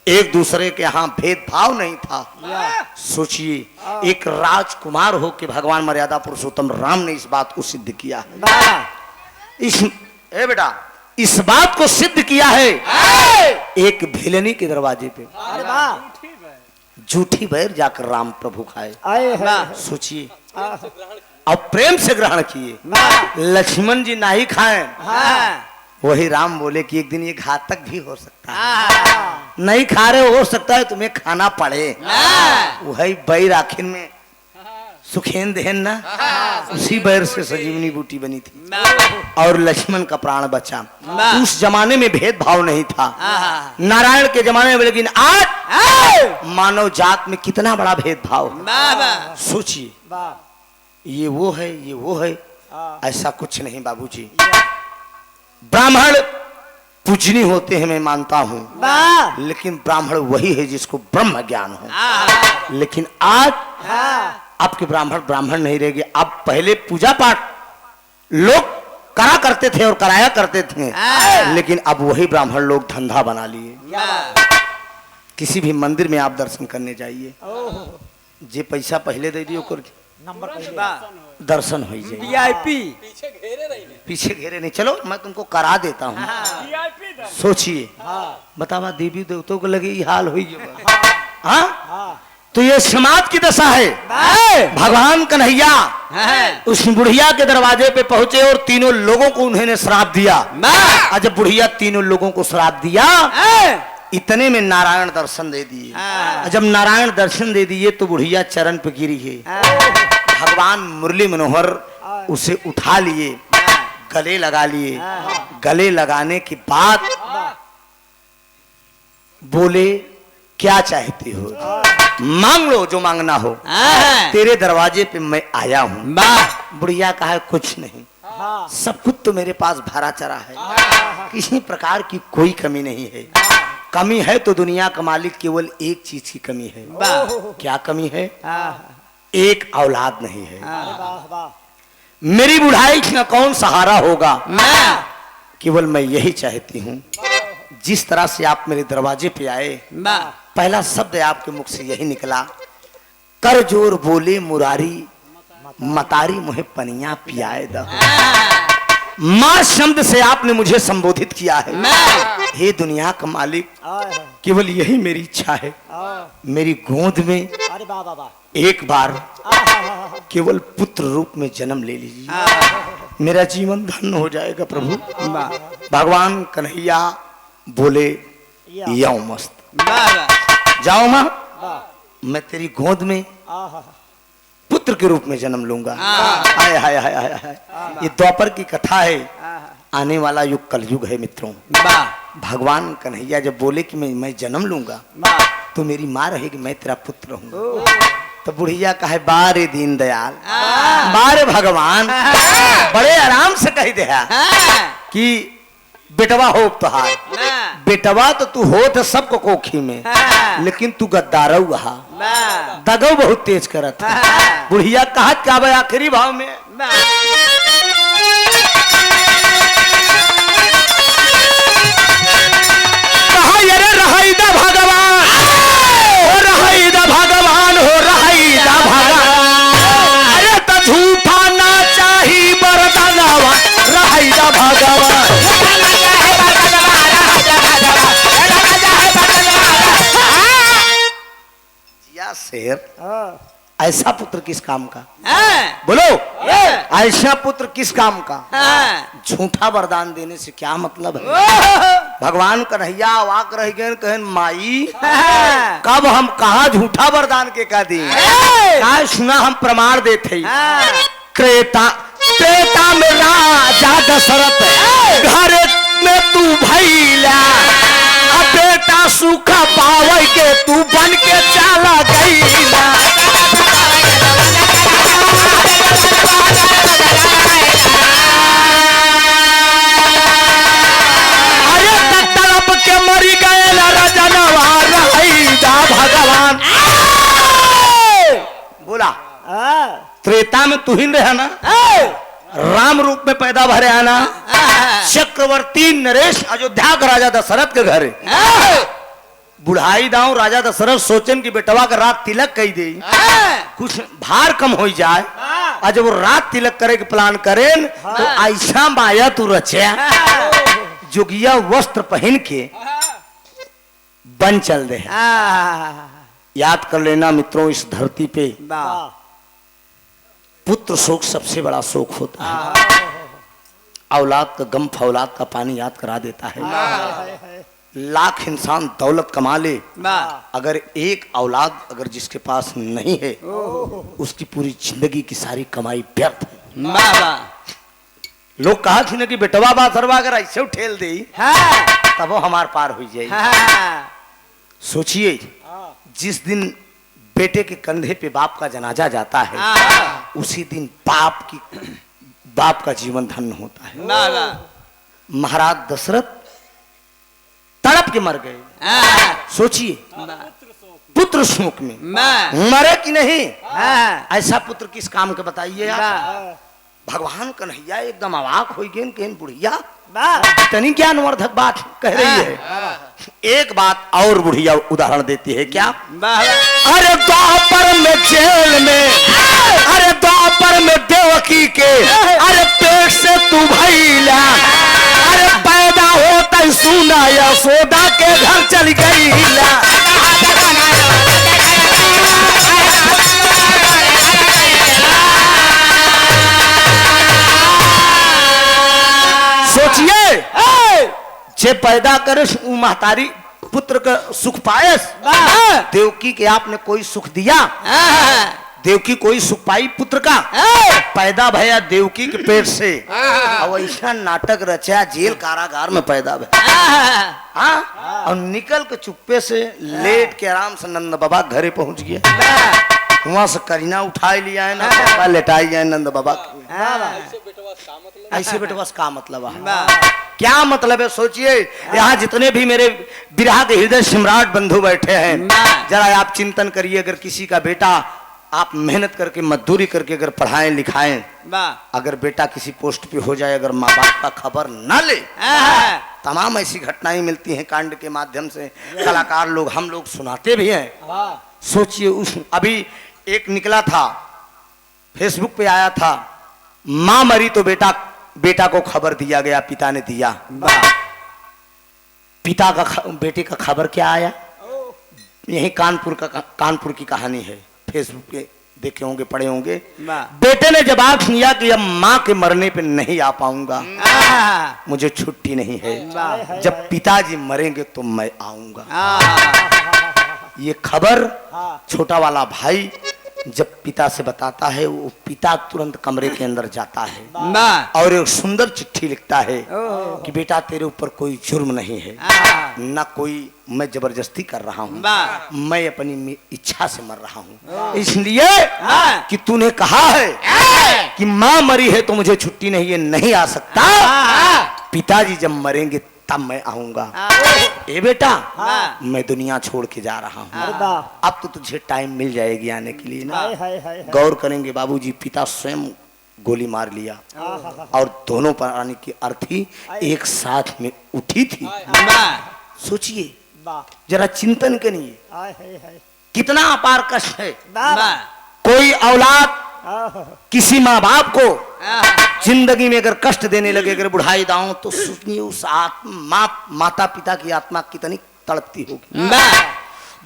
एक दूसरे के यहाँ भेदभाव नहीं था। सोचिए, एक राजकुमार हो के भगवान मर्यादा पुरुषोत्तम राम ने इस बात को सिद्ध किया है। बेटा, इस बात को सिद्ध किया है एक भिलनी के दरवाजे पे। झूठी बैर जाकर राम प्रभु खाए। सोचिए, अब प्रेम से ग्रहण किए। लक्ष्मण जी ना ही खाए, वही राम बोले कि एक दिन ये घातक भी हो सकता है, नहीं खा रहे हो सकता है तुम्हें खाना पड़े। वही बैर आखिर में सुखेन दहन ना, उसी बैर से संजीवनी बूटी बनी थी और लक्ष्मण का प्राण बचा। उस जमाने में भेदभाव नहीं था, नारायण के जमाने में, लेकिन आज मानव जात में कितना बड़ा भेदभाव। सोचिए, ये वो है, ये वो है, ऐसा कुछ नहीं बाबूजी। ब्राह्मण पूजनी होते हैं, मैं मानता हूँ, लेकिन ब्राह्मण वही है जिसको ब्रह्म ज्ञान हो। लेकिन आज आपके ब्राह्मण ब्राह्मण नहीं रह गए। अब पहले पूजा पाठ लोग करा करते थे और कराया करते थे, लेकिन अब वही ब्राह्मण लोग धंधा बना लिए। किसी भी मंदिर में आप दर्शन करने जाइए, जे पैसा पहले दे दियो कर दर्शन हो जाए। वीआईपी पीछे घेरे नहीं, चलो मैं तुमको करा देता हूँ। सोचिए, बतावा देवी देवताओं को लगे ये हाल हुई। हाँ, तो ये समाज की दशा है। भगवान कन्हैया उस बुढ़िया के दरवाजे पे पहुंचे और तीनों लोगों को उन्होंने श्राप दिया। और जब बुढ़िया तीनों लोगों को श्राप दिया, इतने में नारायण दर्शन दे दिए। जब नारायण दर्शन दे दिए तो बुढ़िया चरण पे गिरी है। भगवान मुरली मनोहर उसे उठा लिए, गले लगा लिए। गले लगाने के बाद बोले क्या चाहती हो, मांग लो जो मांगना हो, हाँ। तेरे दरवाजे पे मैं आया हूँ। वाह बुढ़िया कहा कुछ नहीं, सब कुछ तो मेरे पास भरा चरा है, किसी प्रकार की कोई कमी नहीं है। कमी है तो दुनिया का मालिक केवल एक चीज की कमी है। वाह क्या कमी है? हाँ। एक औलाद नहीं है। हाँ। मेरी बुढ़ाई का कौन सहारा होगा? मैं केवल मैं यही चाहती हूँ, जिस तरह से आप मेरे दरवाजे पे आए, वाह पहला शब्द आपके मुख से यही निकला, कर जोर बोले मुरारी मतारी मुहे पनिया पियाए द। मां शब्द से आपने मुझे संबोधित किया है। मैं हे दुनिया का मालिक, केवल यही मेरी इच्छा है, मेरी गोद में अरे बाबा एक बार केवल पुत्र रूप में जन्म ले लीजिए, मेरा जीवन धन्य हो जाएगा प्रभु। भगवान कन्हैया बोले यो मस्त, जाओ माँ, मैं तेरी गोद में पुत्र के रूप में जन्म लूंगा। हाय हाय हाय हाय हाय, ये द्वापर की कथा है, आने वाला युग कलयुग है मित्रों। भगवान कन्हैया जब बोले कि मैं जन्म लूंगा तो मेरी माँ रहेगी, मैं तेरा पुत्र हूँ। तो बुढ़िया कहे बारे दीन दयाल, बारे भगवान, बड़े आराम से कह दे कि बेटवा हो तुहार, बेटवा तो तू हो तो सबको कोखी में, लेकिन तू गद्दारू रहा, दगो बहुत तेज करत। बुढ़िया कहा क्या भाई आखिरी भाव में, कहा अरे रहाई दा भगवान, हो रहाई दा भगवान, हो रहाई दा भगवान, अरे तो झूठा ना चाही बरदानवा, रहाई दा भगवान। शेर, ऐसा पुत्र किस काम का? बोलो, ऐसा पुत्र किस काम का? झूठा वरदान देने से क्या मतलब है? भगवान कन्हैया वाक रह गए, कहन माई कब हम कहा झूठा वरदान के का दी, कहा सुना हम प्रमाण देते। त्रेता त्रेता में राजा दशरथ घर में तू भैला, बेटा सुखा पावे के तू बन के चाला गईला। अरे तड़प के मरी गए राजनवा, रहीदा भगवान। बोला त्रेता में तू ही रहे ना, राम रूप में पैदा भरे आना, चक्रवर्ती नरेश अयोध्या का राजा दशरथ के घर बुढ़ाई दाऊ राजा दशरथ सोचन की बेटवा का रात तिलक कही दे, कुछ भार कम हो जाए, और जब वो रात तिलक करे के प्लान करे तो ऐसा माया तू रचे, जोगिया वस्त्र पहन के बन चल दे। याद कर लेना मित्रों, इस धरती पे पुत्र शोक सबसे बड़ा शोक होता है। औलाद का गम औलाद का पानी याद करा देता है। लाख इंसान दौलत कमा ले, अगर एक औलाद अगर जिसके पास नहीं है, उसकी पूरी जिंदगी की सारी कमाई व्यर्थ है। लोग कहा थी ना कि बेटवा बासरवा अगर ऐसे उठेल दे तब वो हमार पार हो जाए। सोचिए, जिस दिन बेटे के कंधे पे बाप का जनाजा जाता है, उसी दिन बाप का जीवन धन्य होता है। महाराज दशरथ तड़प के मर गए। सोचिए, पुत्र शोक में मरे कि नहीं, ऐसा पुत्र किस काम के बताइए आप। भगवान कन्हैया एकदम अवाक हो गए, कहन बुढ़िया इतनी ज्ञानवर्धक बात कह रही है। एक बात और बुढ़िया उदाहरण देती है, क्या? अरे द्वापर में जेल में, अरे द्वापर में देवकी के, अरे पेट से तू भैला, अरे पैदा होता सुना यशोदा के घर चल गईला। सोचिए, जे पैदा करे महतारी पुत्र का सुख पायस, देवकी के आपने कोई सुख दिया? देवकी कोई सुपाई पुत्र का पैदा भया देवकी के पेट से और ऐसा नाटक रचा जेल कारागार में पैदा भया हाँ और निकल के चुप्पे से लेट के आराम से नंद बाबा घरे पहुंच गया वहां से करीना उठाई लिया है ना बाबा लेटाई गया नंद बाबा ऐसे बेटवास का मतलब है क्या मतलब है सोचिए यहाँ जितने भी मेरे बिरहा के हृदय सम्राट बंधु बैठे हैं जरा आप चिंतन करिए अगर किसी का बेटा आप मेहनत करके मजदूरी करके अगर पढ़ाएं लिखाएं अगर बेटा किसी पोस्ट पे हो जाए अगर माँ बाप का खबर ना ले तमाम ऐसी घटनाएं मिलती हैं कांड के माध्यम से कलाकार लोग हम लोग सुनाते भी हैं सोचिए उस अभी एक निकला था फेसबुक पे आया था माँ मरी तो बेटा को खबर दिया गया पिता ने दिया पिता का बेटे का खबर क्या आया यही कानपुर की कहानी है फेसबुक पे देखे होंगे पढ़े होंगे बेटे ने जवाब दिया कि अब माँ के मरने पे नहीं आ पाऊंगा मुझे छुट्टी नहीं है जब पिताजी मरेंगे तो मैं आऊंगा ये खबर छोटा वाला भाई जब पिता से बताता है वो पिता तुरंत कमरे के अंदर जाता है और एक सुंदर चिट्ठी लिखता है कि बेटा तेरे ऊपर कोई जुर्म नहीं है ना कोई मैं जबरदस्ती कर रहा हूँ मैं अपनी इच्छा से मर रहा हूँ इसलिए कि तूने कहा है कि माँ मरी है तो मुझे छुट्टी नहीं है नहीं आ सकता पिताजी जब मरेंगे तब मैं आऊंगा ए बेटा मैं दुनिया छोड़ के जा रहा हूँ अब तो तुझे टाइम मिल जाएगी आने के लिए ना गौर करेंगे बाबूजी पिता स्वयं गोली मार लिया और दोनों प्राणी की अर्थी एक साथ में उठी थी सोचिए जरा चिंतन करिए कितना अपार कष्ट है कोई औलाद किसी माँ बाप को जिंदगी में अगर कष्ट देने लगे अगर बुढ़ाई दाऊं तो सुनिए उस माता पिता की आत्मा कितनी तड़पती होगी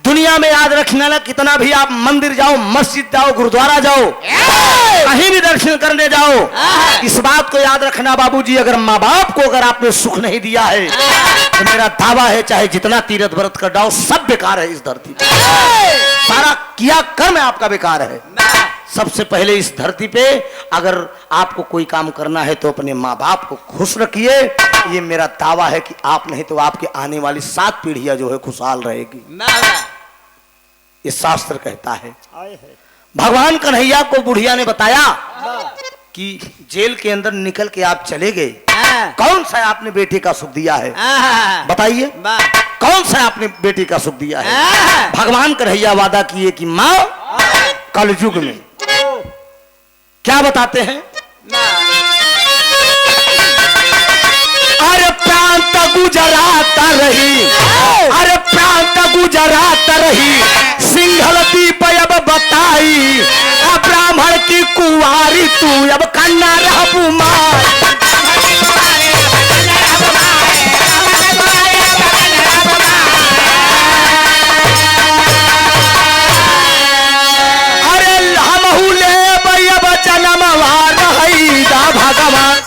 दुनिया में याद रखना ना कितना भी आप मंदिर जाओ मस्जिद जाओ गुरुद्वारा जाओ कहीं भी दर्शन करने जाओ इस बात को याद रखना बाबूजी अगर माँ बाप को अगर आपने सुख नहीं दिया है तो मेरा दावा है चाहे जितना तीरथ व्रत कर जाओ सब बेकार है इस धरती पे सारा किया कर्म आपका बेकार है सबसे पहले इस धरती पे अगर आपको कोई काम करना है तो अपने माँ बाप को खुश रखिए ये मेरा दावा है कि आप नहीं तो आपके आने वाली 7 पीढ़ियां जो है खुशहाल रहेगी ये शास्त्र कहता है भगवान कन्हैया को बुढ़िया ने बताया कि जेल के अंदर निकल के आप चले गए कौन सा आपने बेटे का सुख दिया है बताइए कौन सा आपने बेटे का सुख दिया है भगवान कन्हैया वादा किए कि माँ कलयुग में क्या बताते हैं अरे प्रांत गुजरात रही अरे प्रांत गुजरात रही सिंघल दीप अब बताई ब्राह्मण की कुंवारी तू अब कन्ना रहबू माई भगवान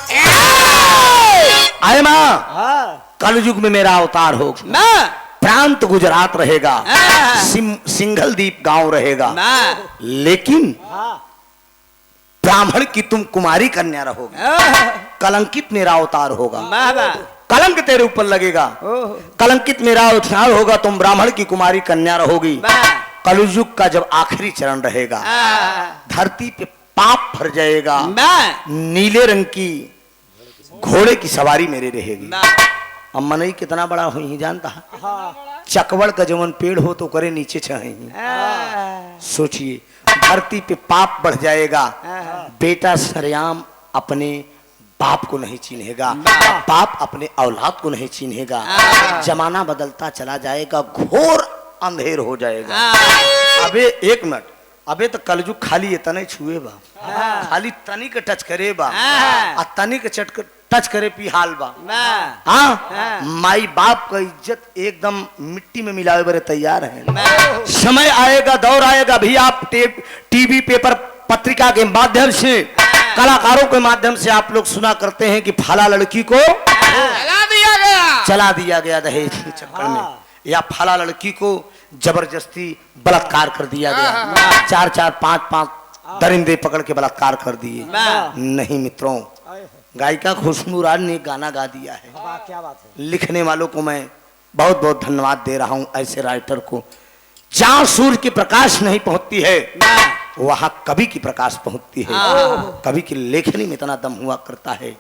आए माँ कलयुग में मेरा अवतार होगा प्रांत गुजरात रहेगा सिंघल दीप गांव रहेगा लेकिन ब्राह्मण की तुम कुमारी कन्या रहोगे कलंकित मेरा अवतार होगा कलंक तेरे ऊपर लगेगा कलंकित मेरा अवतार होगा तुम ब्राह्मण की कुमारी कन्या रहोगी कलयुग का जब आखिरी चरण रहेगा धरती पे पाप भर जाएगा नीले रंग की घोड़े की सवारी मेरे रहेगी अब मनई कितना बड़ा हो ही जानता है चकवड़ का जवन पेड़ हो तो करे नीचे छही सोचिए धरती पे पाप बढ़ जाएगा बेटा सरेआम अपने बाप को नहीं चिन्हेगा बाप अपने औलाद को नहीं चिन्हेगा जमाना बदलता चला जाएगा घोर अंधेर हो जाएगा अबे एक मिनट अबे तो कलयुग खाली ये तने छुए बा खाली तनी के टच करे बा आ तनी के टच करे पी हाल बा हाँ माई बाप का इज्जत एकदम मिट्टी में मिलावे बड़े तैयार है समय आएगा दौर आएगा भी आप टीवी पेपर पत्रिका के माध्यम से कलाकारों के माध्यम से आप लोग सुना करते हैं कि फला लड़की को चला दिया गया दहेज के चक्कर में या फला लड़की को जबरदस्ती बलात्कार कर दिया गया। 4-4, 5-5 दरिंदे पकड़ के बलात्कार कर दिए। नहीं मित्रों, गायिका खुशबू राज ने एक गाना गा दिया है। क्या बात है। लिखने वालों को मैं बहुत बहुत धन्यवाद दे रहा हूं, ऐसे राइटर को। जहां सूर्य की प्रकाश नहीं पहुंचती है वहां कवि की प्रकाश पहुंचती है। कवि की लेखनी में इतना दम हुआ करता है।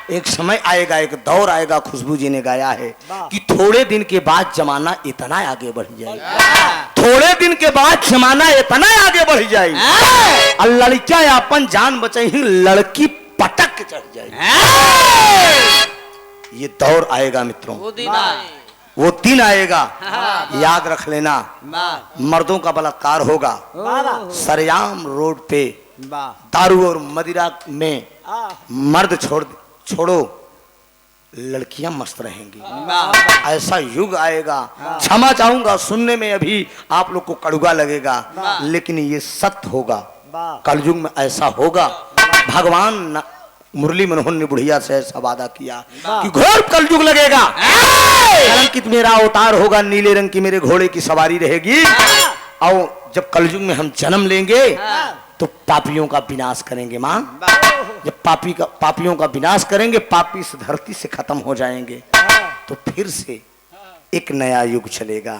एक समय आएगा, एक दौर आएगा, खुशबू जी ने गाया है कि थोड़े दिन के बाद जमाना इतना आगे बढ़ जाएगा, थोड़े दिन के बाद जमाना इतना आगे बढ़ जाएगा, लड़कियां अपन जान बचाई, लड़की पटक के चढ़ जाएगी। ये दौर आएगा मित्रों, वो दिन आएगा, याद रख लेना। मर्दों का बलात्कार होगा सरेआम रोड पे, दारू और मदिरा में मर्द छोड़ो, लड़कियां मस्त रहेंगी। ऐसा युग आएगा, क्षमा चाहूंगा सुनने में अभी आप लोग को कड़वा लगेगा, लेकिन ये सत्य होगा। कलयुग में ऐसा होगा। भगवान मुरली मनोहर ने बुढ़िया से ऐसा वादा किया कि घोर कलयुग लगेगा, कलंकित मेरा अवतार होगा, नीले रंग की मेरे घोड़े की सवारी रहेगी, और जब कलयुग में हम जन्म लेंगे तो पापियों का विनाश करेंगे। माँ, जब पापियों का विनाश करेंगे, पापी इस धरती से खत्म हो जाएंगे, तो फिर से एक नया युग चलेगा।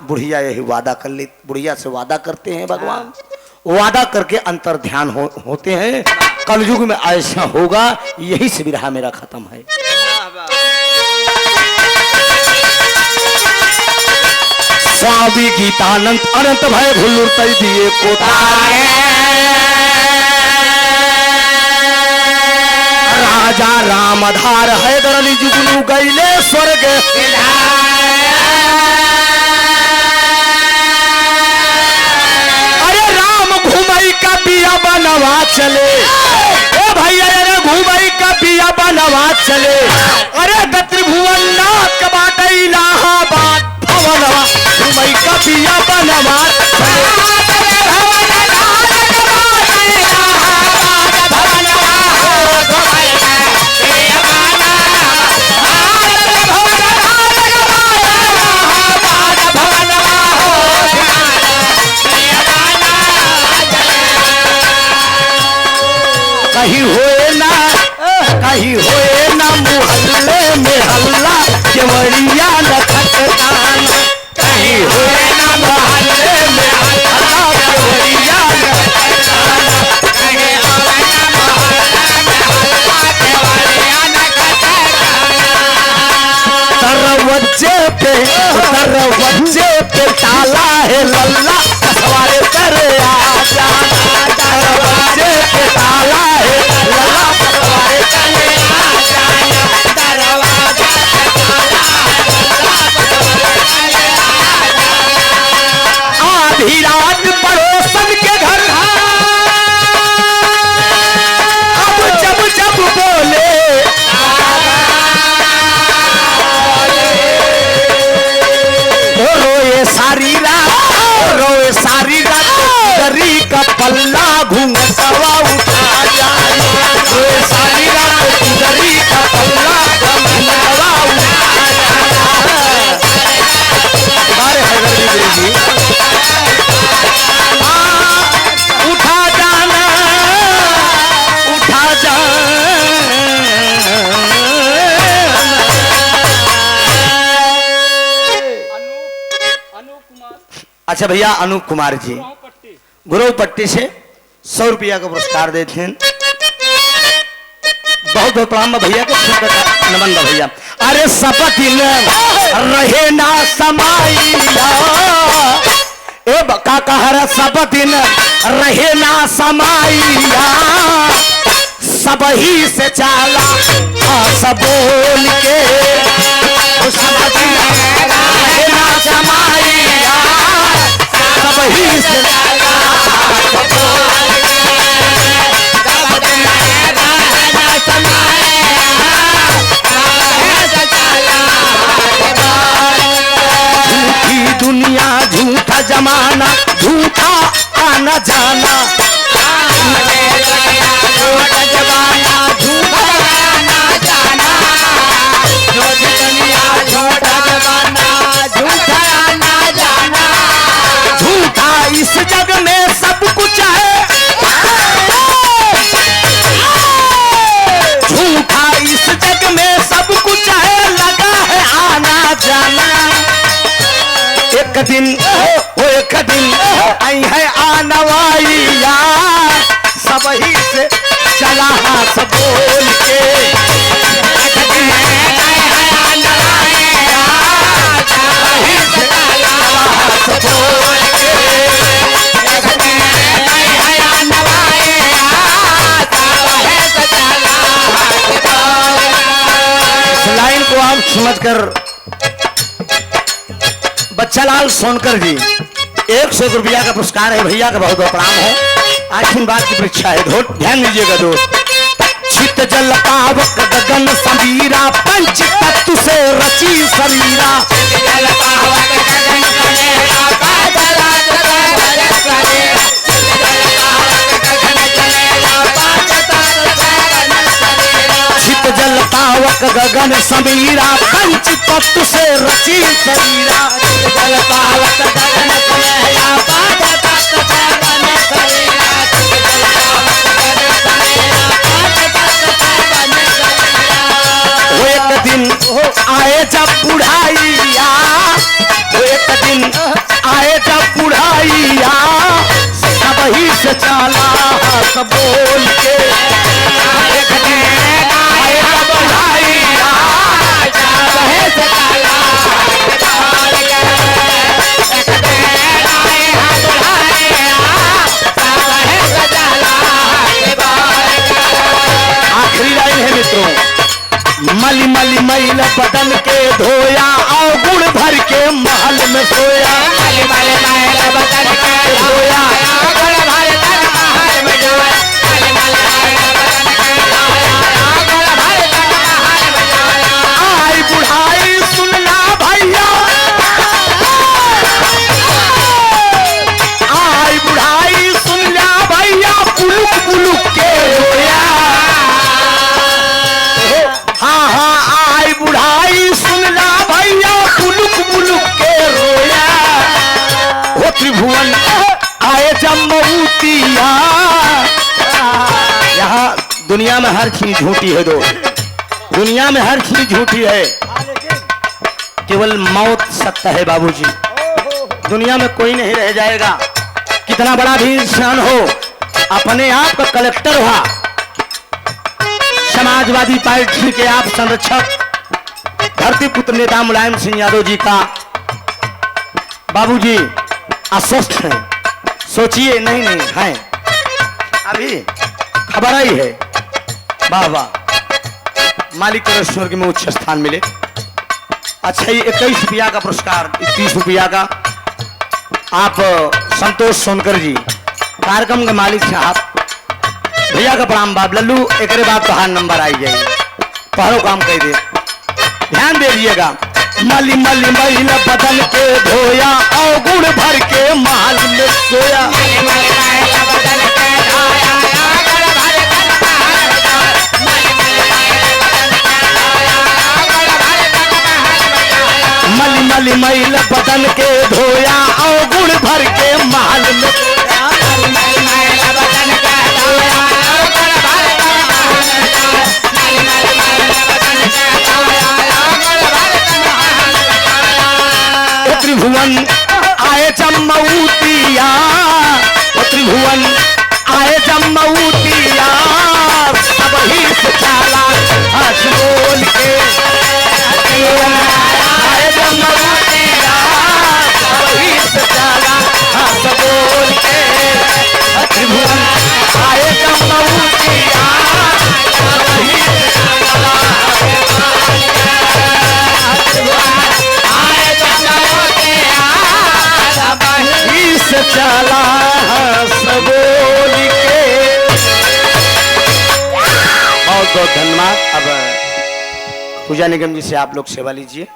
बुढ़िया यही वादा कर ले, बुढ़िया से वादा करते हैं भगवान, वादा करके अंतर ध्यान होते हैं। कलयुग में ऐसा होगा, यही से विरहा मेरा खत्म है। स्वामी गीतानंद अनंत भय भुल्लुर तय दिए को राजा रामधार हैदर अली जुगनू गईले स्वर्ग, अरे राम घुमई का बिया बनवा चले, ओ भैया अरे घुमई का बिया बनवा चले, अरे त्रिभुवन नाथ का बाट इलाहाबाद भवनवा, घुमई का बिया बनवा कहीं होए ना मुहल्ले में हल्ला, केवड़िया न खटकान, कहीं होए ना मुहल्ले में हल्ला, केवड़िया न खटकान, कहीं होए ना मुहल्ले में हल्ला, केवड़िया न खटकान। दरवाजे पे ताला है लल्ला, सवारे करे आ जाना, दरवाजे पे ताला है लल्ला, सवारे करे आ जाना, दरवाजे पे ताला है लल्ला, सवारे करे आ जाना। आधी रात पड़ोसन के घर अब जब बोले, सारी रात दरी का पल्ला घूंघटवा उठा जाए, सारी रात दरी का पल्ला घूंघटवा उठा जाए। उठा जाना, उठा अच्छा भैया अनूप कुमार जी गुरुपट्टी से 100 रुपया का पुरस्कार देते हैं। बहुत बहुत प्रणाम भैया को, नमन भैया। अरे सब दिन रहे ना समाइया, ए बका कहर सब दिन रहे ना समाइया, सब ही से चाला सब बोल के, सब दिन रहे ना समाइया, सब ही से चाला सब बोल के, सब दिन रहे ना समाइया, झूठी दुनिया झूठा जमाना झूठा आना जाना, झूठा जमाना झूठा आना जाना, झूठी दुनिया झूठा जमाना झूठा आना जाना, दिन वो एक दिन आई है आनवाइया सब ही से चला हाथ बोल के लाइन को आप समझकर बच्चालाल सोनकर जी 100 रुपया का पुरस्कार है। भैया का बहुत बहुत प्रणाम है। आखिरी बात की परीक्षा है, ध्यान दीजिएगा दोस्त। चित जल पावक गगन समीरा पंच तत्व से रची शरीरा चित जल पावक गगन समीरा पंच तत्व से रची शरीरा जल पावक गगन समीरा पंच तत्व से रची शरीरा वो एक दिन आए जब बुढ़ाइया वो एक दिन आए जब बुढ़ाइया सब ही से चला सब बोल के एक दिन आए जब बुढ़ाइया सब ही से चला आखिरी लाइन है मित्रों। मली मली मैल बदन के धोया और गुड़ भर के महल में सोया मली मली मैल बदन के धोया गुड़ भर के महल में सोया मली मली मैल बदन के धोया गुड़ भर के महल में सोया आई बुढ़ाई सुनना भैया आई बुढ़ाई सुनना भैया पुलुक पुलुक के रोया हाँ हाँ आई बुढ़ाई सुनना भैया बुलुक बुलुक के रोया हो त्रिभुवन आए जम्मूतिया। यहाँ दुनिया में हर चीज झूठी है दोस्त, दुनिया में हर चीज झूठी है, केवल मौत सत्य है बाबूजी। दुनिया में कोई नहीं रह जाएगा, कितना बड़ा भी इंसान हो, अपने आप का कलेक्टर हुआ, समाजवादी पार्टी के आप संरक्षक धरती पुत्र नेता मुलायम सिंह यादव जी का बाबूजी अस्वस्थ हैं। सोचिए नहीं नहीं है, अभी खबर आई है। वाह वाह, मालिक परमेश्वर के में उच्च स्थान मिले। अच्छा, ये 21 रुपया का पुरस्कार, 31 रुपया का आप संतोष सोनकर जी कार्यक्रम के मालिक साहब, भैया का प्रणाम। बाब लल्लू एक बात तो नंबर आई जाएगी, पहलो काम कह दे, ध्यान दे दीजिएगा। मली मली मैल बदन के धोया और गुड़ भर के महल में सोया मली मली मैल बदन के धोया और गुड़ भर के महल में सोया मली मली मैल बदन के धोया और गुड़ भर के महल में सोया मली मली मैल बदन के धोया और गुड़ भर के महल में सोया मली मली मैल बदन के धोया और गुड़ भर के महल में सोया मली मली मैल बदन के धोया और गुड़ भर के महल में सोया। त्रिभुवन आए जम्मूतिया, त्रिभुवन आए जम्मूतिया सब ही से चला हंस बोल के त्रिभुवन आए जम्मूतिया सब ही से चला हंस बोल के त्रिभुवन आए जम्मूतिया सब ही से चला से चला सब बोल के। बहुत बहुत धन्यवाद। अब पूजा निगम जी से आप लोग सेवा लीजिए।